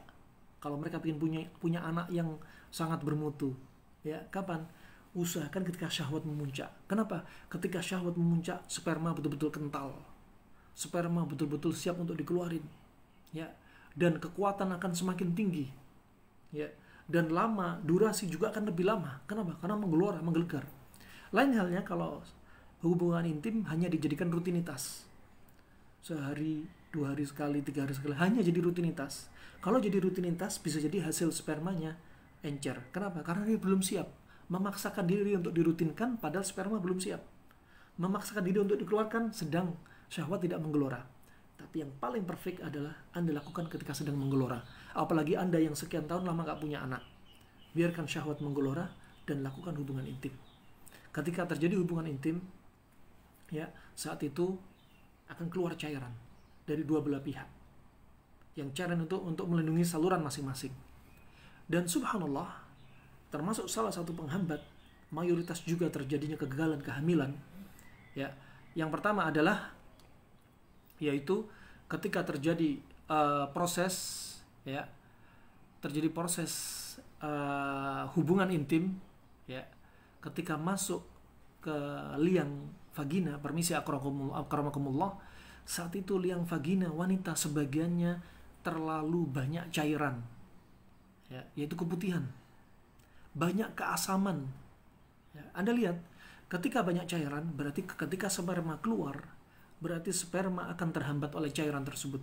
Speaker 1: Kalau mereka ingin punya anak yang sangat bermutu, ya, kapan? Usahakan ketika syahwat memuncak. Kenapa? Ketika syahwat memuncak, sperma betul-betul kental, sperma betul-betul siap untuk dikeluarin, ya, dan kekuatan akan semakin tinggi, ya, dan lama, durasi juga akan lebih lama. Kenapa? Karena menggelora, menggelegar. Lain halnya kalau hubungan intim hanya dijadikan rutinitas, sehari, 2 hari sekali, 3 hari sekali, hanya jadi rutinitas. Kalau jadi rutinitas, bisa jadi hasil spermanya encer. Kenapa? Karena dia belum siap. Memaksakan diri untuk dirutinkan padahal sperma belum siap. Memaksakan diri untuk dikeluarkan sedang syahwat tidak menggelora. Tapi yang paling perfect adalah Anda lakukan ketika sedang menggelora. Apalagi Anda yang sekian tahun lama gak punya anak. Biarkan syahwat menggelora dan lakukan hubungan intim. Ketika terjadi hubungan intim, ya, saat itu akan keluar cairan dari dua belah pihak. Yang cairan itu untuk melindungi saluran masing-masing. Dan subhanallah, termasuk salah satu penghambat mayoritas juga terjadinya kegagalan kehamilan, ya. Yang pertama adalah yaitu ketika terjadi proses, ya, terjadi proses hubungan intim, ya, ketika masuk ke liang vagina, permisi akramakumullah, saat itu liang vagina wanita sebagiannya terlalu banyak cairan, ya, yaitu keputihan, banyak keasaman, ya. Anda lihat, ketika banyak cairan, berarti ketika sperma keluar, berarti sperma akan terhambat oleh cairan tersebut,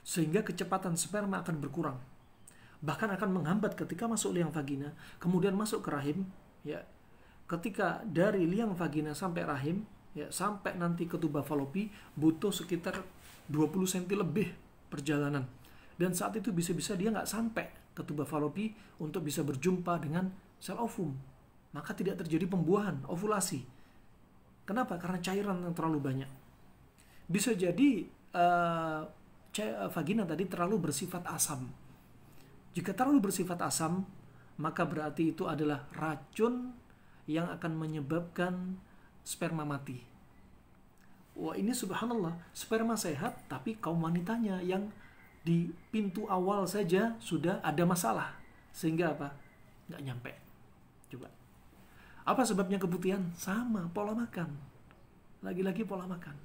Speaker 1: sehingga kecepatan sperma akan berkurang, bahkan akan menghambat ketika masuk liang vagina, kemudian masuk ke rahim, ya. Ketika dari liang vagina sampai rahim, ya, sampai nanti ke tuba falopi, butuh sekitar 20 cm lebih perjalanan. Dan saat itu bisa-bisa dia nggak sampai ke tuba falopi untuk bisa berjumpa dengan sel ovum. Maka tidak terjadi pembuahan, ovulasi. Kenapa? Karena cairan yang terlalu banyak. Bisa jadi vagina tadi terlalu bersifat asam. Jika terlalu bersifat asam, maka berarti itu adalah racun yang akan menyebabkan sperma mati. Wah, ini subhanallah, sperma sehat tapi kaum wanitanya yang di pintu awal saja sudah ada masalah. Sehingga apa? Nggak nyampe. Coba. Apa sebabnya keputihan? Sama, pola makan. Lagi-lagi pola makan.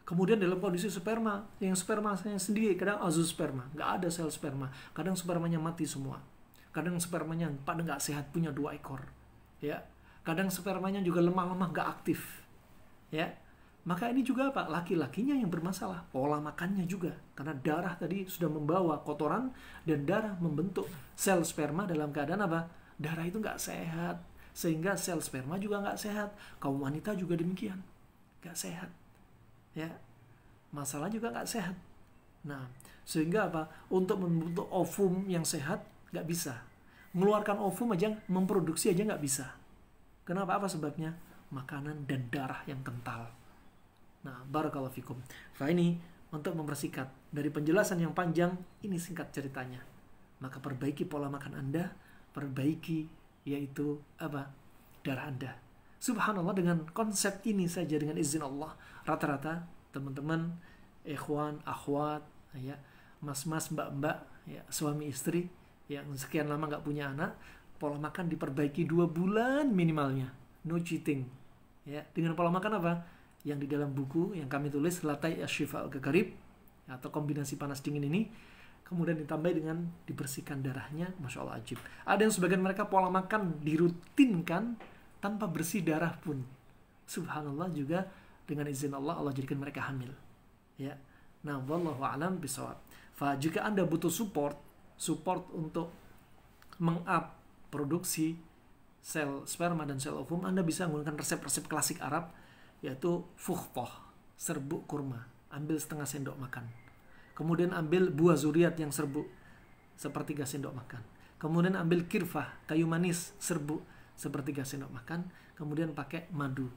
Speaker 1: Kemudian dalam kondisi sperma, yang spermanya sendiri, kadang azoosperma, nggak ada sel sperma. Kadang spermanya mati semua. Kadang spermanya pada nggak sehat, punya 2 ekor. Ya. Kadang spermanya juga lemah-lemah, nggak aktif. Ya. Maka ini juga apa? Laki-lakinya yang bermasalah. Pola makannya juga. Karena darah tadi sudah membawa kotoran dan darah membentuk sel sperma dalam keadaan apa? Darah itu nggak sehat. Sehingga sel sperma juga nggak sehat. Kaum wanita juga demikian. Nggak sehat. Ya, masalah juga nggak sehat. Nah, sehingga apa? Untuk membentuk ovum yang sehat nggak bisa. Mengeluarkan ovum aja, memproduksi aja nggak bisa. Kenapa? Apa sebabnya? Makanan dan darah yang kental. Nah, barakallahu fikum. Nah, ini untuk mempersingkat dari penjelasan yang panjang, ini singkat ceritanya. Maka perbaiki pola makan Anda, perbaiki yaitu apa? Darah Anda. Subhanallah, dengan konsep ini saja, dengan izin Allah, rata-rata teman-teman, ikhwan, akhwat, ya, mas-mas, mbak-mbak, ya, suami istri yang sekian lama nggak punya anak, pola makan diperbaiki 2 bulan minimalnya, no cheating. Ya, dengan pola makan apa? Yang di dalam buku yang kami tulis, Latai Asy-Syifa Al-Gharib, atau kombinasi panas dingin ini, kemudian ditambah dengan dibersihkan darahnya, masya Allah ajib. Ada yang sebagian mereka pola makan dirutinkan tanpa bersih darah pun. Subhanallah, juga dengan izin Allah, Allah jadikan mereka hamil. Ya. Nah, wallahu a'lam bishawab. Jika Anda butuh support untuk meng-up produksi sel sperma dan sel ovum, Anda bisa menggunakan resep-resep klasik Arab, yaitu fukhtoh, serbuk kurma. Ambil setengah sendok makan. Kemudian ambil buah zuriat yang serbuk, 1/3 sendok makan. Kemudian ambil kirfah, kayu manis serbuk, 1/3 sendok makan. Kemudian pakai madu.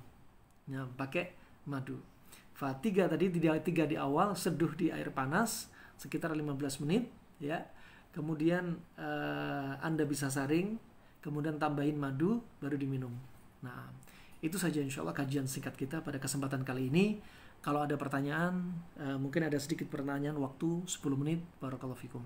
Speaker 1: Ya, pakai madu. Tiga di awal, seduh di air panas sekitar 15 menit, ya. Kemudian Anda bisa saring, kemudian tambahin madu, baru diminum. Nah, itu saja insya Allah kajian singkat kita pada kesempatan kali ini. Kalau ada pertanyaan, mungkin ada sedikit pertanyaan, waktu 10 menit. Barakallahu fikum.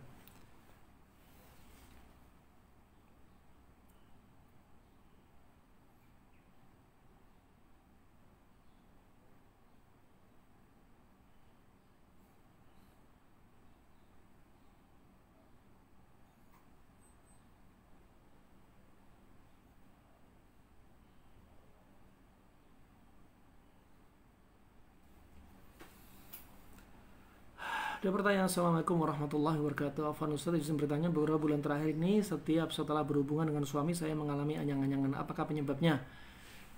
Speaker 1: Ada pertanyaan, Assalamualaikum warahmatullahi wabarakatuh. Afwan Ustaz, izin bertanya, beberapa bulan terakhir ini setiap setelah berhubungan dengan suami saya mengalami anyang-anyangan. Apakah penyebabnya?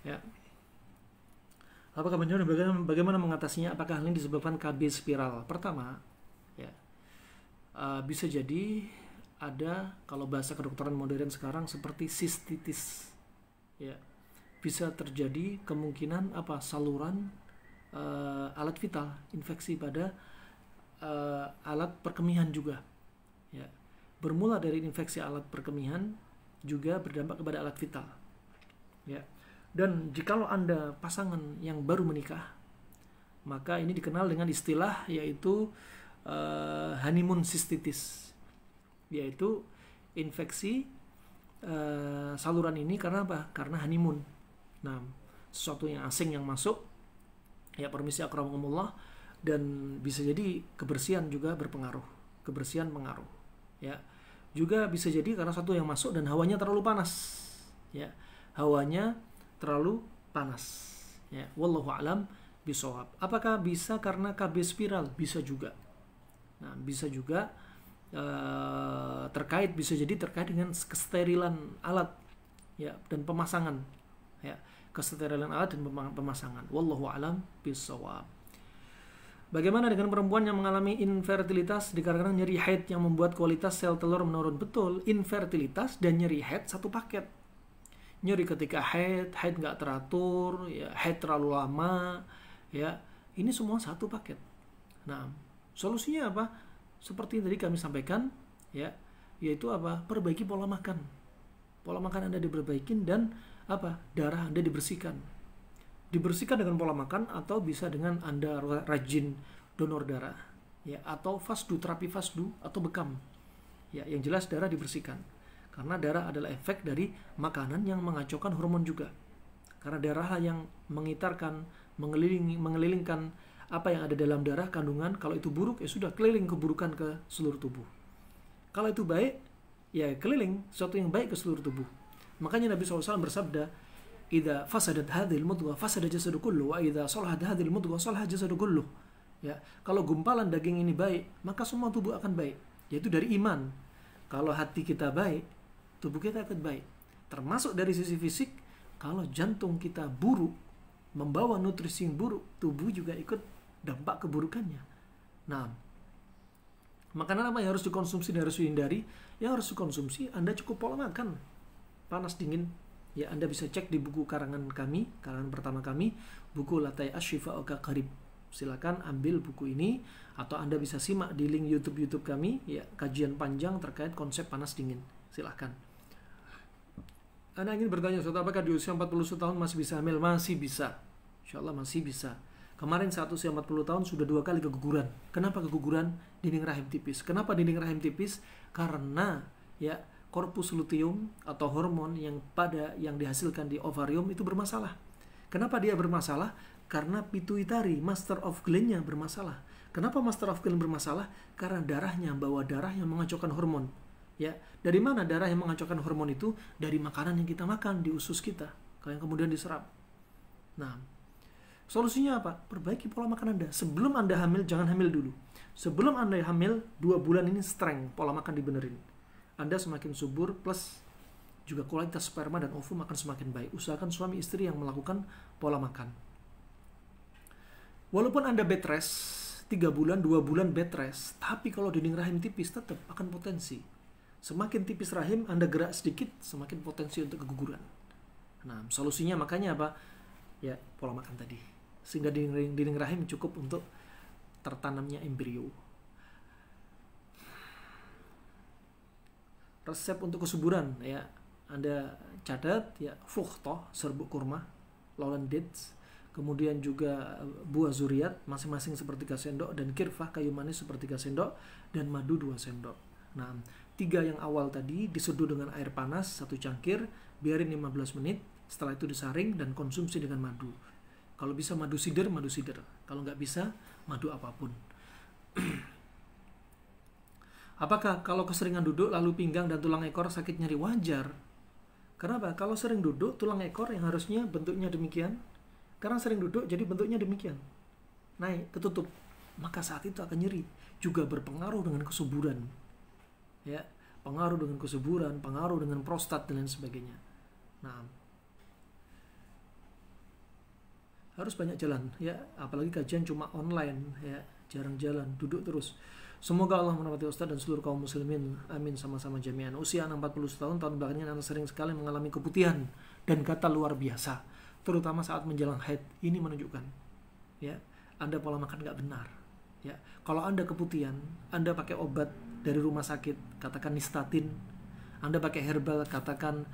Speaker 1: Ya. Apakah bagaimana mengatasinya? Apakah hal ini disebabkan KB spiral? Pertama, ya, bisa jadi ada, kalau bahasa kedokteran modern sekarang, seperti sistitis. Ya. Bisa terjadi kemungkinan apa? Saluran alat vital, infeksi pada alat perkemihan juga, ya. Bermula dari infeksi alat perkemihan juga berdampak kepada alat vital, ya. Dan jikalau Anda pasangan yang baru menikah, maka ini dikenal dengan istilah yaitu honeymoon cystitis, yaitu infeksi saluran ini karena apa? Karena honeymoon. Nah, sesuatu yang asing yang masuk, ya, permisi akramakumullah. Dan bisa jadi kebersihan juga berpengaruh, kebersihan pengaruh, ya. Juga bisa jadi karena satu yang masuk dan hawanya terlalu panas, ya, hawanya terlalu panas, ya. Wallahu a'lam bishawab. Apakah bisa karena KB spiral? Bisa juga. Nah, bisa juga bisa jadi terkait dengan kesterilan alat, ya, dan pemasangan, ya, kesterilan alat dan pemasangan. Wallahu a'lam bishawab. Bagaimana dengan perempuan yang mengalami infertilitas dikarenakan nyeri haid yang membuat kualitas sel telur menurun? Betul, infertilitas dan nyeri haid satu paket. Nyeri ketika haid nggak teratur, ya, haid terlalu lama, ya, Ini semua satu paket. Nah, solusinya apa? Seperti yang tadi kami sampaikan, ya, yaitu apa? Perbaiki pola makan. Pola makan Anda diperbaikin dan apa? Darah Anda dibersihkan. Dibersihkan dengan pola makan atau bisa dengan Anda rajin donor darah, ya, atau fasdu, terapi fasdu atau bekam. Ya, yang jelas darah dibersihkan. Karena darah adalah efek dari makanan yang mengacaukan hormon juga. Karena darah yang mengitarkan, mengelilingkan apa yang ada dalam darah kandungan. Kalau itu buruk, ya sudah keliling keburukan ke seluruh tubuh. Kalau itu baik, ya keliling sesuatu yang baik ke seluruh tubuh. Makanya Nabi SAW bersabda, "Idza fasadat hadhil mudghah fasada jasadu kullu, wa idza salahat hadhil mudghah salaha jasadu kullu." Ya, kalau gumpalan daging ini baik, maka semua tubuh akan baik. Yaitu dari iman. Kalau hati kita baik, tubuh kita akan baik. Termasuk dari sisi fisik, kalau jantung kita buruk, membawa nutrisi yang buruk, tubuh juga ikut dampak keburukannya. Nah, makanan apa yang harus dikonsumsi dan harus dihindari? Yang harus dikonsumsi, Anda cukup pola makan. Panas dingin, ya Anda bisa cek di buku karangan kami, karangan pertama kami, buku Latai Asy-Syifa'u Qarib. Silakan ambil buku ini, atau Anda bisa simak di link YouTube kami, ya, kajian panjang terkait konsep panas dingin. Silakan. Anda ingin bertanya, apakah di usia 41 tahun masih bisa hamil? Masih bisa. Insya Allah masih bisa. Kemarin saat usia 40 tahun sudah 2 kali keguguran. Kenapa keguguran? Dinding rahim tipis. Kenapa dinding rahim tipis? Karena ya korpus luteum atau hormon yang dihasilkan di ovarium itu bermasalah. Kenapa dia bermasalah? Karena pituitari, master of gland-nya bermasalah. Kenapa master of gland bermasalah? Karena bawa darah yang mengacaukan hormon. Ya, dari mana darah yang mengacaukan hormon itu? Dari makanan yang kita makan di usus kita, yang kemudian diserap. Nah, solusinya apa? Perbaiki pola makan Anda. Sebelum Anda hamil, jangan hamil dulu. Sebelum Anda hamil, 2 bulan ini strength, pola makan dibenerin. Anda semakin subur, plus juga kualitas sperma dan ovum akan semakin baik. Usahakan suami istri yang melakukan pola makan. Walaupun Anda bed rest, 3 bulan, 2 bulan bed rest, tapi kalau dinding rahim tipis tetap akan potensi. Semakin tipis rahim, Anda gerak sedikit, semakin potensi untuk keguguran. Nah, solusinya makanya apa? Ya, pola makan tadi. Sehingga dinding rahim cukup untuk tertanamnya embrio. Resep untuk kesuburan, ya, Anda catat, ya, fukhtoh, serbuk kurma, lowland dates, kemudian juga buah zuriat, masing-masing sepertiga sendok, dan kirfah, kayu manis sepertiga sendok, dan madu 2 sendok. Nah, 3 yang awal tadi diseduh dengan air panas 1 cangkir, biarin 15 menit, setelah itu disaring dan konsumsi dengan madu. Kalau bisa madu sider. Kalau nggak bisa, madu apapun. Apakah kalau keseringan duduk lalu pinggang dan tulang ekor sakit nyeri? Wajar. Kenapa? Kalau sering duduk, tulang ekor yang harusnya bentuknya demikian, karena sering duduk jadi bentuknya demikian. Naik, ketutup. Maka saat itu akan nyeri. Juga berpengaruh dengan kesuburan. Ya, pengaruh dengan kesuburan, pengaruh dengan prostat dan lain sebagainya. Nah, harus banyak jalan, ya, apalagi kajian cuma online, ya, jarang jalan, duduk terus. Semoga Allah merahmati Ustaz dan seluruh kaum muslimin. Amin sama-sama jami'an. Usia 40 tahun belakangan Anda sering sekali mengalami keputihan dan gatal luar biasa, terutama saat menjelang haid. Ini menunjukkan, ya, Anda pola makan nggak benar. Ya, kalau Anda keputihan, Anda pakai obat dari rumah sakit, katakan nistatin. Anda pakai herbal, katakan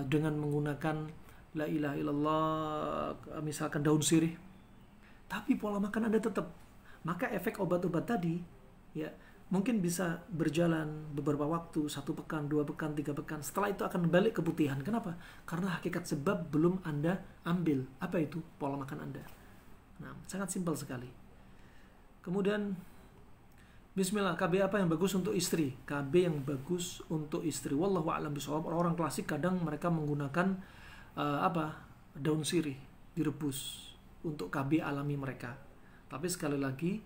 Speaker 1: dengan menggunakan la ilaha illallah, misalkan daun sirih. Tapi pola makan Anda tetap. Maka efek obat-obat tadi, ya, mungkin bisa berjalan beberapa waktu, 1 pekan, 2 pekan, 3 pekan. Setelah itu akan balik keputihan. Kenapa? Karena hakikat sebab belum Anda ambil. Apa itu? Pola makan Anda. Nah, sangat simpel sekali. Kemudian bismillah, KB apa yang bagus untuk istri? KB yang bagus untuk istri, wallahu a'lam bishawab. Orang-orang klasik kadang mereka menggunakan daun sirih direbus untuk KB alami mereka. Tapi sekali lagi,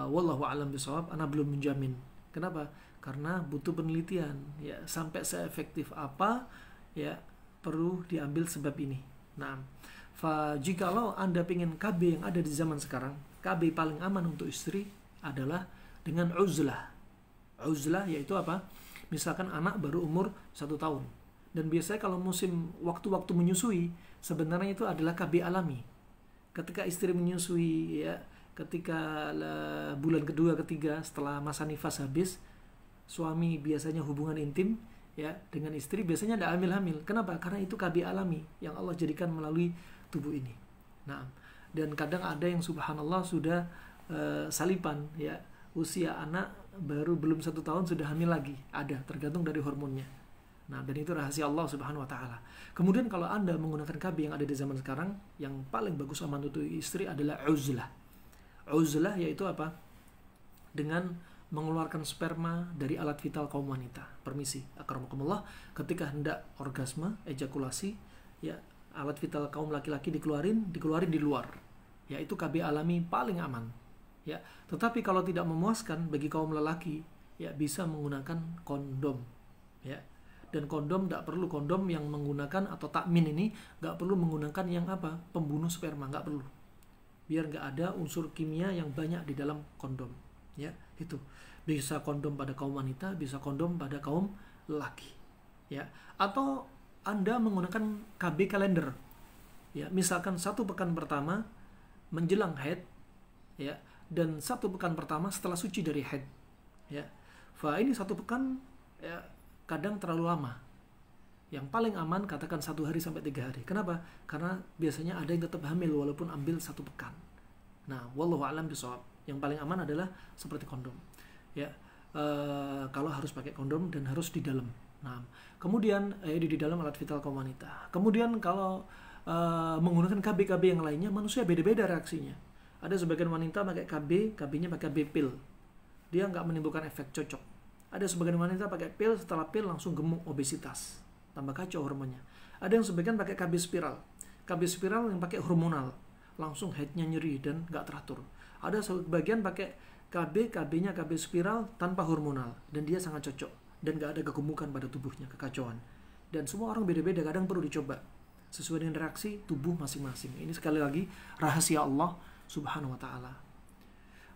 Speaker 1: wallahu a'lam bishawab, ana belum menjamin. Kenapa? Karena butuh penelitian, ya, sampai seefektif apa, ya, perlu diambil sebab ini. Nah, jikalau Anda ingin KB yang ada di zaman sekarang, KB paling aman untuk istri adalah dengan uzlah. Uzlah yaitu apa? Misalkan anak baru umur 1 tahun. Dan biasanya kalau musim waktu-waktu menyusui, sebenarnya itu adalah KB alami. ketika istri menyusui, ya, ketika bulan kedua ketiga setelah masa nifas habis, suami biasanya hubungan intim, ya, dengan istri, biasanya tidak hamil-hamil. Kenapa? Karena itu KB alami yang Allah jadikan melalui tubuh ini. Nah, dan kadang ada yang subhanallah sudah salipan, ya, usia anak baru belum 1 tahun sudah hamil lagi, ada, tergantung dari hormonnya. Nah, dan itu rahasia Allah Subhanahu wa taala. Kemudian kalau Anda menggunakan KB yang ada di zaman sekarang, yang paling bagus aman untuk istri adalah uzlah. Uzlah yaitu apa? Dengan mengeluarkan sperma dari alat vital kaum wanita. Permisi, akramakumullah, ketika hendak orgasme, ejakulasi, ya, alat vital kaum laki-laki dikeluarin di luar. Ya, itu KB alami paling aman. Ya, tetapi kalau tidak memuaskan bagi kaum lelaki, ya, bisa menggunakan kondom. Ya. Dan kondom tidak perlu kondom yang menggunakan atau takmin ini nggak perlu menggunakan yang apa, pembunuh sperma, nggak perlu, biar nggak ada unsur kimia yang banyak di dalam kondom, ya. Itu bisa kondom pada kaum wanita, bisa kondom pada kaum lelaki, ya. Atau Anda menggunakan KB kalender, ya, misalkan 1 pekan pertama menjelang haid, ya, dan 1 pekan pertama setelah suci dari haid, ya. Ini 1 pekan, ya, kadang terlalu lama. Yang paling aman katakan 1 hari sampai 3 hari. Kenapa? Karena biasanya ada yang tetap hamil walaupun ambil 1 pekan. Nah, wallahu a'lam bishawab. Yang paling aman adalah seperti kondom. Ya, kalau harus pakai kondom dan harus di dalam. Nah, kemudian di dalam alat vital kaum wanita. Kemudian kalau menggunakan KB-KB yang lainnya, manusia beda-beda reaksinya. Ada sebagian wanita pakai KB-nya pakai B-pill. Dia nggak menimbulkan efek cocok. Ada sebagian wanita pakai pil, setelah pil langsung gemuk, obesitas, tambah kacau hormonnya. Ada yang sebagian pakai KB spiral. KB spiral yang pakai hormonal, langsung headnya nyeri dan nggak teratur. Ada sebagian pakai KB-nya KB spiral tanpa hormonal, dan dia sangat cocok dan nggak ada kegemukan pada tubuhnya, kekacauan. Dan semua orang beda-beda, kadang perlu dicoba sesuai dengan reaksi tubuh masing-masing. Ini sekali lagi rahasia Allah Subhanahu wa taala.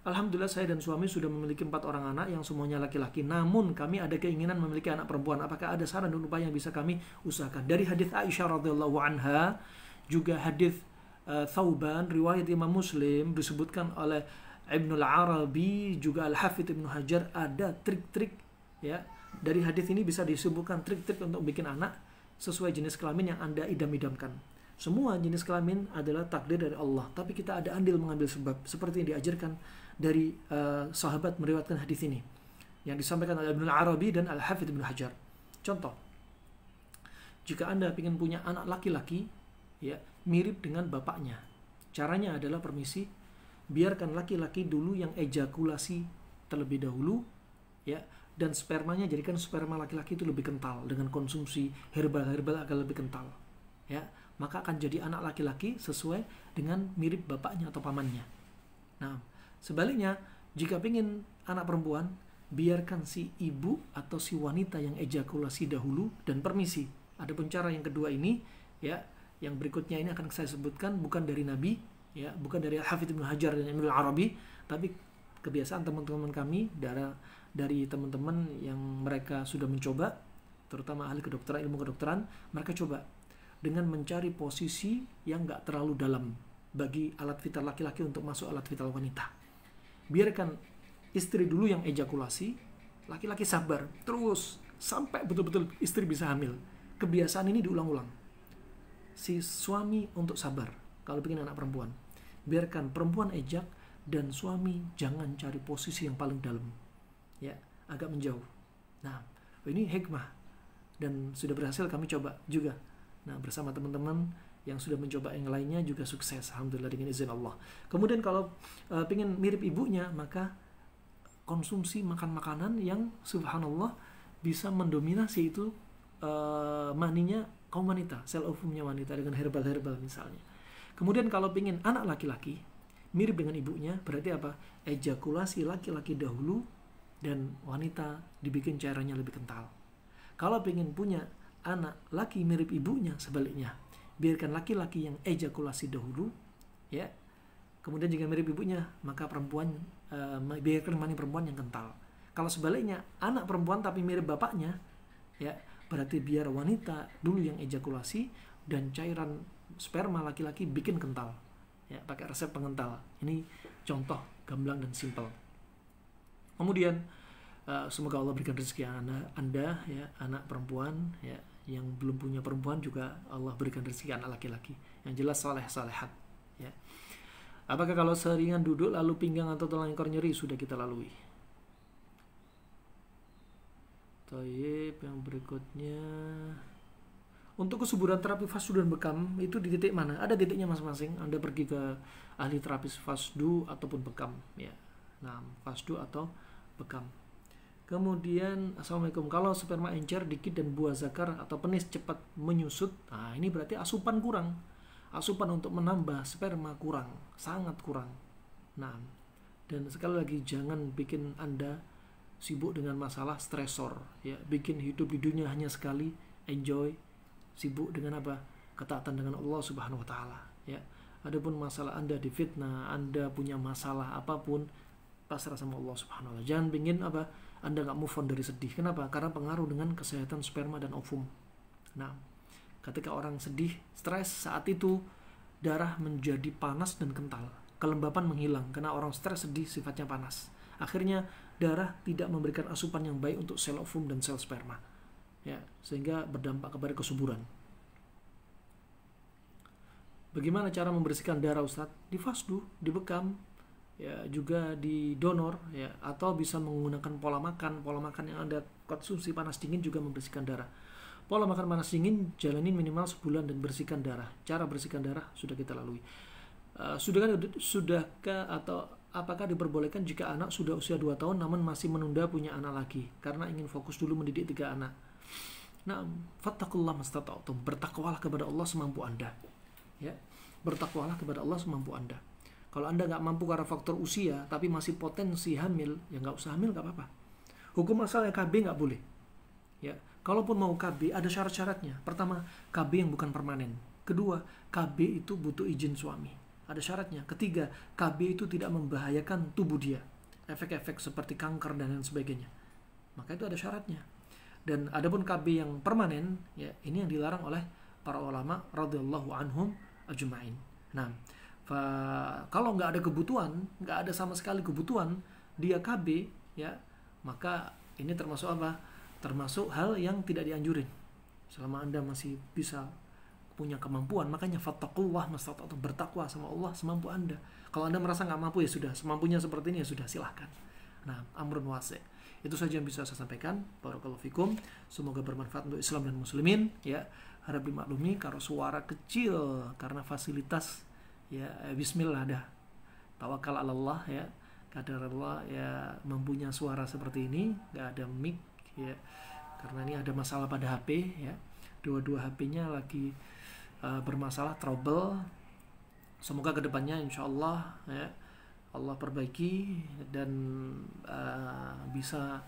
Speaker 1: Alhamdulillah saya dan suami sudah memiliki 4 orang anak yang semuanya laki-laki. Namun kami ada keinginan memiliki anak perempuan. Apakah ada saran dan upaya yang bisa kami usahakan? Dari hadis Aisyah radhiyallahu anha, juga hadis Thauban riwayat Imam Muslim, disebutkan oleh Ibnul Arabi, juga Al-Hafidz Ibnu Hajar, ada trik-trik, ya. Dari hadis ini bisa disebutkan trik-trik untuk bikin anak sesuai jenis kelamin yang Anda idam-idamkan. Semua jenis kelamin adalah takdir dari Allah, tapi kita ada andil mengambil sebab, seperti yang diajarkan dari sahabat meriwayatkan hadis ini yang disampaikan oleh Ibnu Arabi dan Al-Hafidz Ibnu Hajar. Contoh, jika Anda ingin punya anak laki-laki, ya, mirip dengan bapaknya, caranya adalah, permisi, biarkan laki-laki dulu yang ejakulasi terlebih dahulu, ya, dan spermanya jadikan sperma laki-laki itu lebih kental dengan konsumsi herbal agar lebih kental, ya. Maka akan jadi anak laki-laki sesuai dengan mirip bapaknya atau pamannya. Nah, sebaliknya, jika ingin anak perempuan, biarkan si ibu atau si wanita yang ejakulasi dahulu, dan permisi, ada pun cara yang kedua ini, ya, yang berikutnya ini akan saya sebutkan bukan dari Nabi, ya, bukan dari Al-Hafidz Ibnu Hajar dan Ibnu Arabi, tapi kebiasaan teman-teman kami dari teman-teman yang mereka sudah mencoba, terutama ahli kedokteran, ilmu kedokteran, mereka coba dengan mencari posisi yang nggak terlalu dalam bagi alat vital laki-laki untuk masuk alat vital wanita. Biarkan istri dulu yang ejakulasi, laki-laki sabar terus sampai betul-betul istri bisa hamil. Kebiasaan ini diulang-ulang. Si suami untuk sabar kalau ingin anak perempuan. Biarkan perempuan ejak dan suami jangan cari posisi yang paling dalam, ya, agak menjauh. Nah, ini hikmah dan sudah berhasil kami coba juga. Nah, bersama teman-teman yang sudah mencoba yang lainnya juga sukses, alhamdulillah, dengan izin Allah. Kemudian kalau pengen mirip ibunya, maka konsumsi makan makanan yang subhanallah bisa mendominasi itu maninya kaum wanita, sel ovumnya wanita dengan herbal misalnya. Kemudian kalau pengen anak laki-laki mirip dengan ibunya, berarti apa? Ejakulasi laki-laki dahulu dan wanita dibikin cairannya lebih kental. Kalau pengen punya anak laki mirip ibunya, sebaliknya, biarkan laki-laki yang ejakulasi dahulu, ya. Kemudian jika mirip ibunya, maka perempuan biarkan mani perempuan yang kental. Kalau sebaliknya, anak perempuan tapi mirip bapaknya, ya, berarti biar wanita dulu yang ejakulasi dan cairan sperma laki-laki bikin kental, ya, pakai resep pengental. Ini contoh gamblang dan simpel. Kemudian semoga Allah berikan rezeki Anda ya, anak perempuan ya, yang belum punya perempuan juga Allah berikan rezeki anak laki-laki yang jelas saleh-salehat ya. Apakah kalau seringan duduk lalu pinggang atau tulang ekor nyeri? Sudah kita lalui. Taib, yang berikutnya, untuk kesuburan terapi fasdu dan bekam itu di titik mana? Ada titiknya masing-masing. Anda pergi ke ahli terapis fasdu ataupun bekam ya. Nah, fasdu atau bekam. Kemudian assalamualaikum, kalau sperma encer dikit dan buah zakar atau penis cepat menyusut, nah ini berarti asupan kurang. Asupan untuk menambah sperma kurang, sangat kurang. Nah, dan sekali lagi jangan bikin Anda sibuk dengan masalah stresor ya, bikin hidup di dunia hanya sekali, enjoy, sibuk dengan apa? Ketaatan dengan Allah Subhanahu wa taala ya. Adapun masalah Anda difitnah, Anda punya masalah apapun, pasrah sama Allah Subhanahu wa taala. Jangan pingin apa? Anda nggak move on dari sedih. Kenapa? Karena pengaruh dengan kesehatan sperma dan ovum. Nah, ketika orang sedih, stres, saat itu darah menjadi panas dan kental. Kelembapan menghilang karena orang stres, sedih, sifatnya panas. Akhirnya darah tidak memberikan asupan yang baik untuk sel ovum dan sel sperma. Ya, sehingga berdampak kepada kesuburan. Bagaimana cara membersihkan darah, Ustadz? Di fasdu, di bekam, ya, juga di donor ya, atau bisa menggunakan pola makan yang Anda konsumsi panas dingin juga membersihkan darah. Pola makan panas dingin jalanin minimal sebulan dan bersihkan darah. Cara bersihkan darah sudah kita lalui. Sudahkah atau apakah diperbolehkan jika anak sudah usia 2 tahun namun masih menunda punya anak lagi karena ingin fokus dulu mendidik 3 anak? Nah, fattakullah mastata'tum, bertakwalah kepada Allah semampu Anda. Ya, bertakwalah kepada Allah semampu Anda. Kalau Anda nggak mampu karena faktor usia tapi masih potensi hamil, ya nggak usah hamil, nggak apa-apa. Hukum asalnya KB nggak boleh. Ya, kalaupun mau KB ada syarat-syaratnya. Pertama, KB yang bukan permanen. Kedua, KB itu butuh izin suami. Ada syaratnya. Ketiga, KB itu tidak membahayakan tubuh dia. Efek-efek seperti kanker dan lain sebagainya. Maka itu ada syaratnya. Dan adapun KB yang permanen, ya ini yang dilarang oleh para ulama radhiyallahu anhum ajma'in. Nah, kalau nggak ada kebutuhan, nggak ada sama sekali kebutuhan dia KB, ya maka ini termasuk apa? Termasuk hal yang tidak dianjurin. Selama Anda masih bisa punya kemampuan, makanya fattaqullah mastata'tum, bertakwa sama Allah semampu Anda. Kalau Anda merasa nggak mampu, ya sudah, semampunya seperti ini ya sudah, silahkan. Nah, amrun wasi'. Itu saja yang bisa saya sampaikan. Barakallahu fikum. Semoga bermanfaat untuk Islam dan muslimin ya. Harap dimaklumi kalau suara kecil karena fasilitas ya, bismillah dah. Tawakal 'ala Allah ya. Kadar Allah ya, mempunyai suara seperti ini, nggak ada mic ya, karena ini ada masalah pada HP ya, dua-dua HP-nya lagi bermasalah, trouble. Semoga kedepannya insyaallah ya Allah perbaiki dan bisa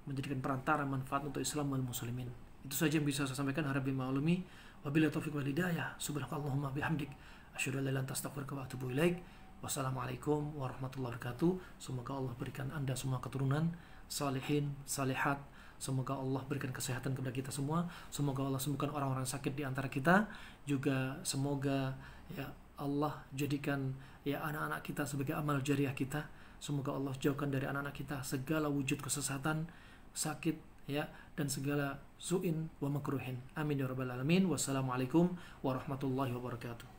Speaker 1: menjadikan perantara manfaat untuk Islam dan muslimin. Itu saja yang bisa saya sampaikan. Harap dimaklumi. Wabillahi taufiq wal hidayah. Subhanakallahumma bihamdik asyhadu an la ilaha illa anta astaghfiruka wa atubu ilaik. Wassalamualaikum warahmatullahi wabarakatuh. Semoga Allah berikan Anda semua keturunan salihin, salihat. Semoga Allah berikan kesehatan kepada kita semua. Semoga Allah sembuhkan orang-orang sakit di antara kita. Juga semoga ya Allah jadikan ya anak-anak kita sebagai amal jariah kita. Semoga Allah jauhkan dari anak-anak kita segala wujud kesesatan, sakit ya, dan segala su'in wa makruhin. Amin ya rabbal alamin. Wassalamualaikum warahmatullahi wabarakatuh.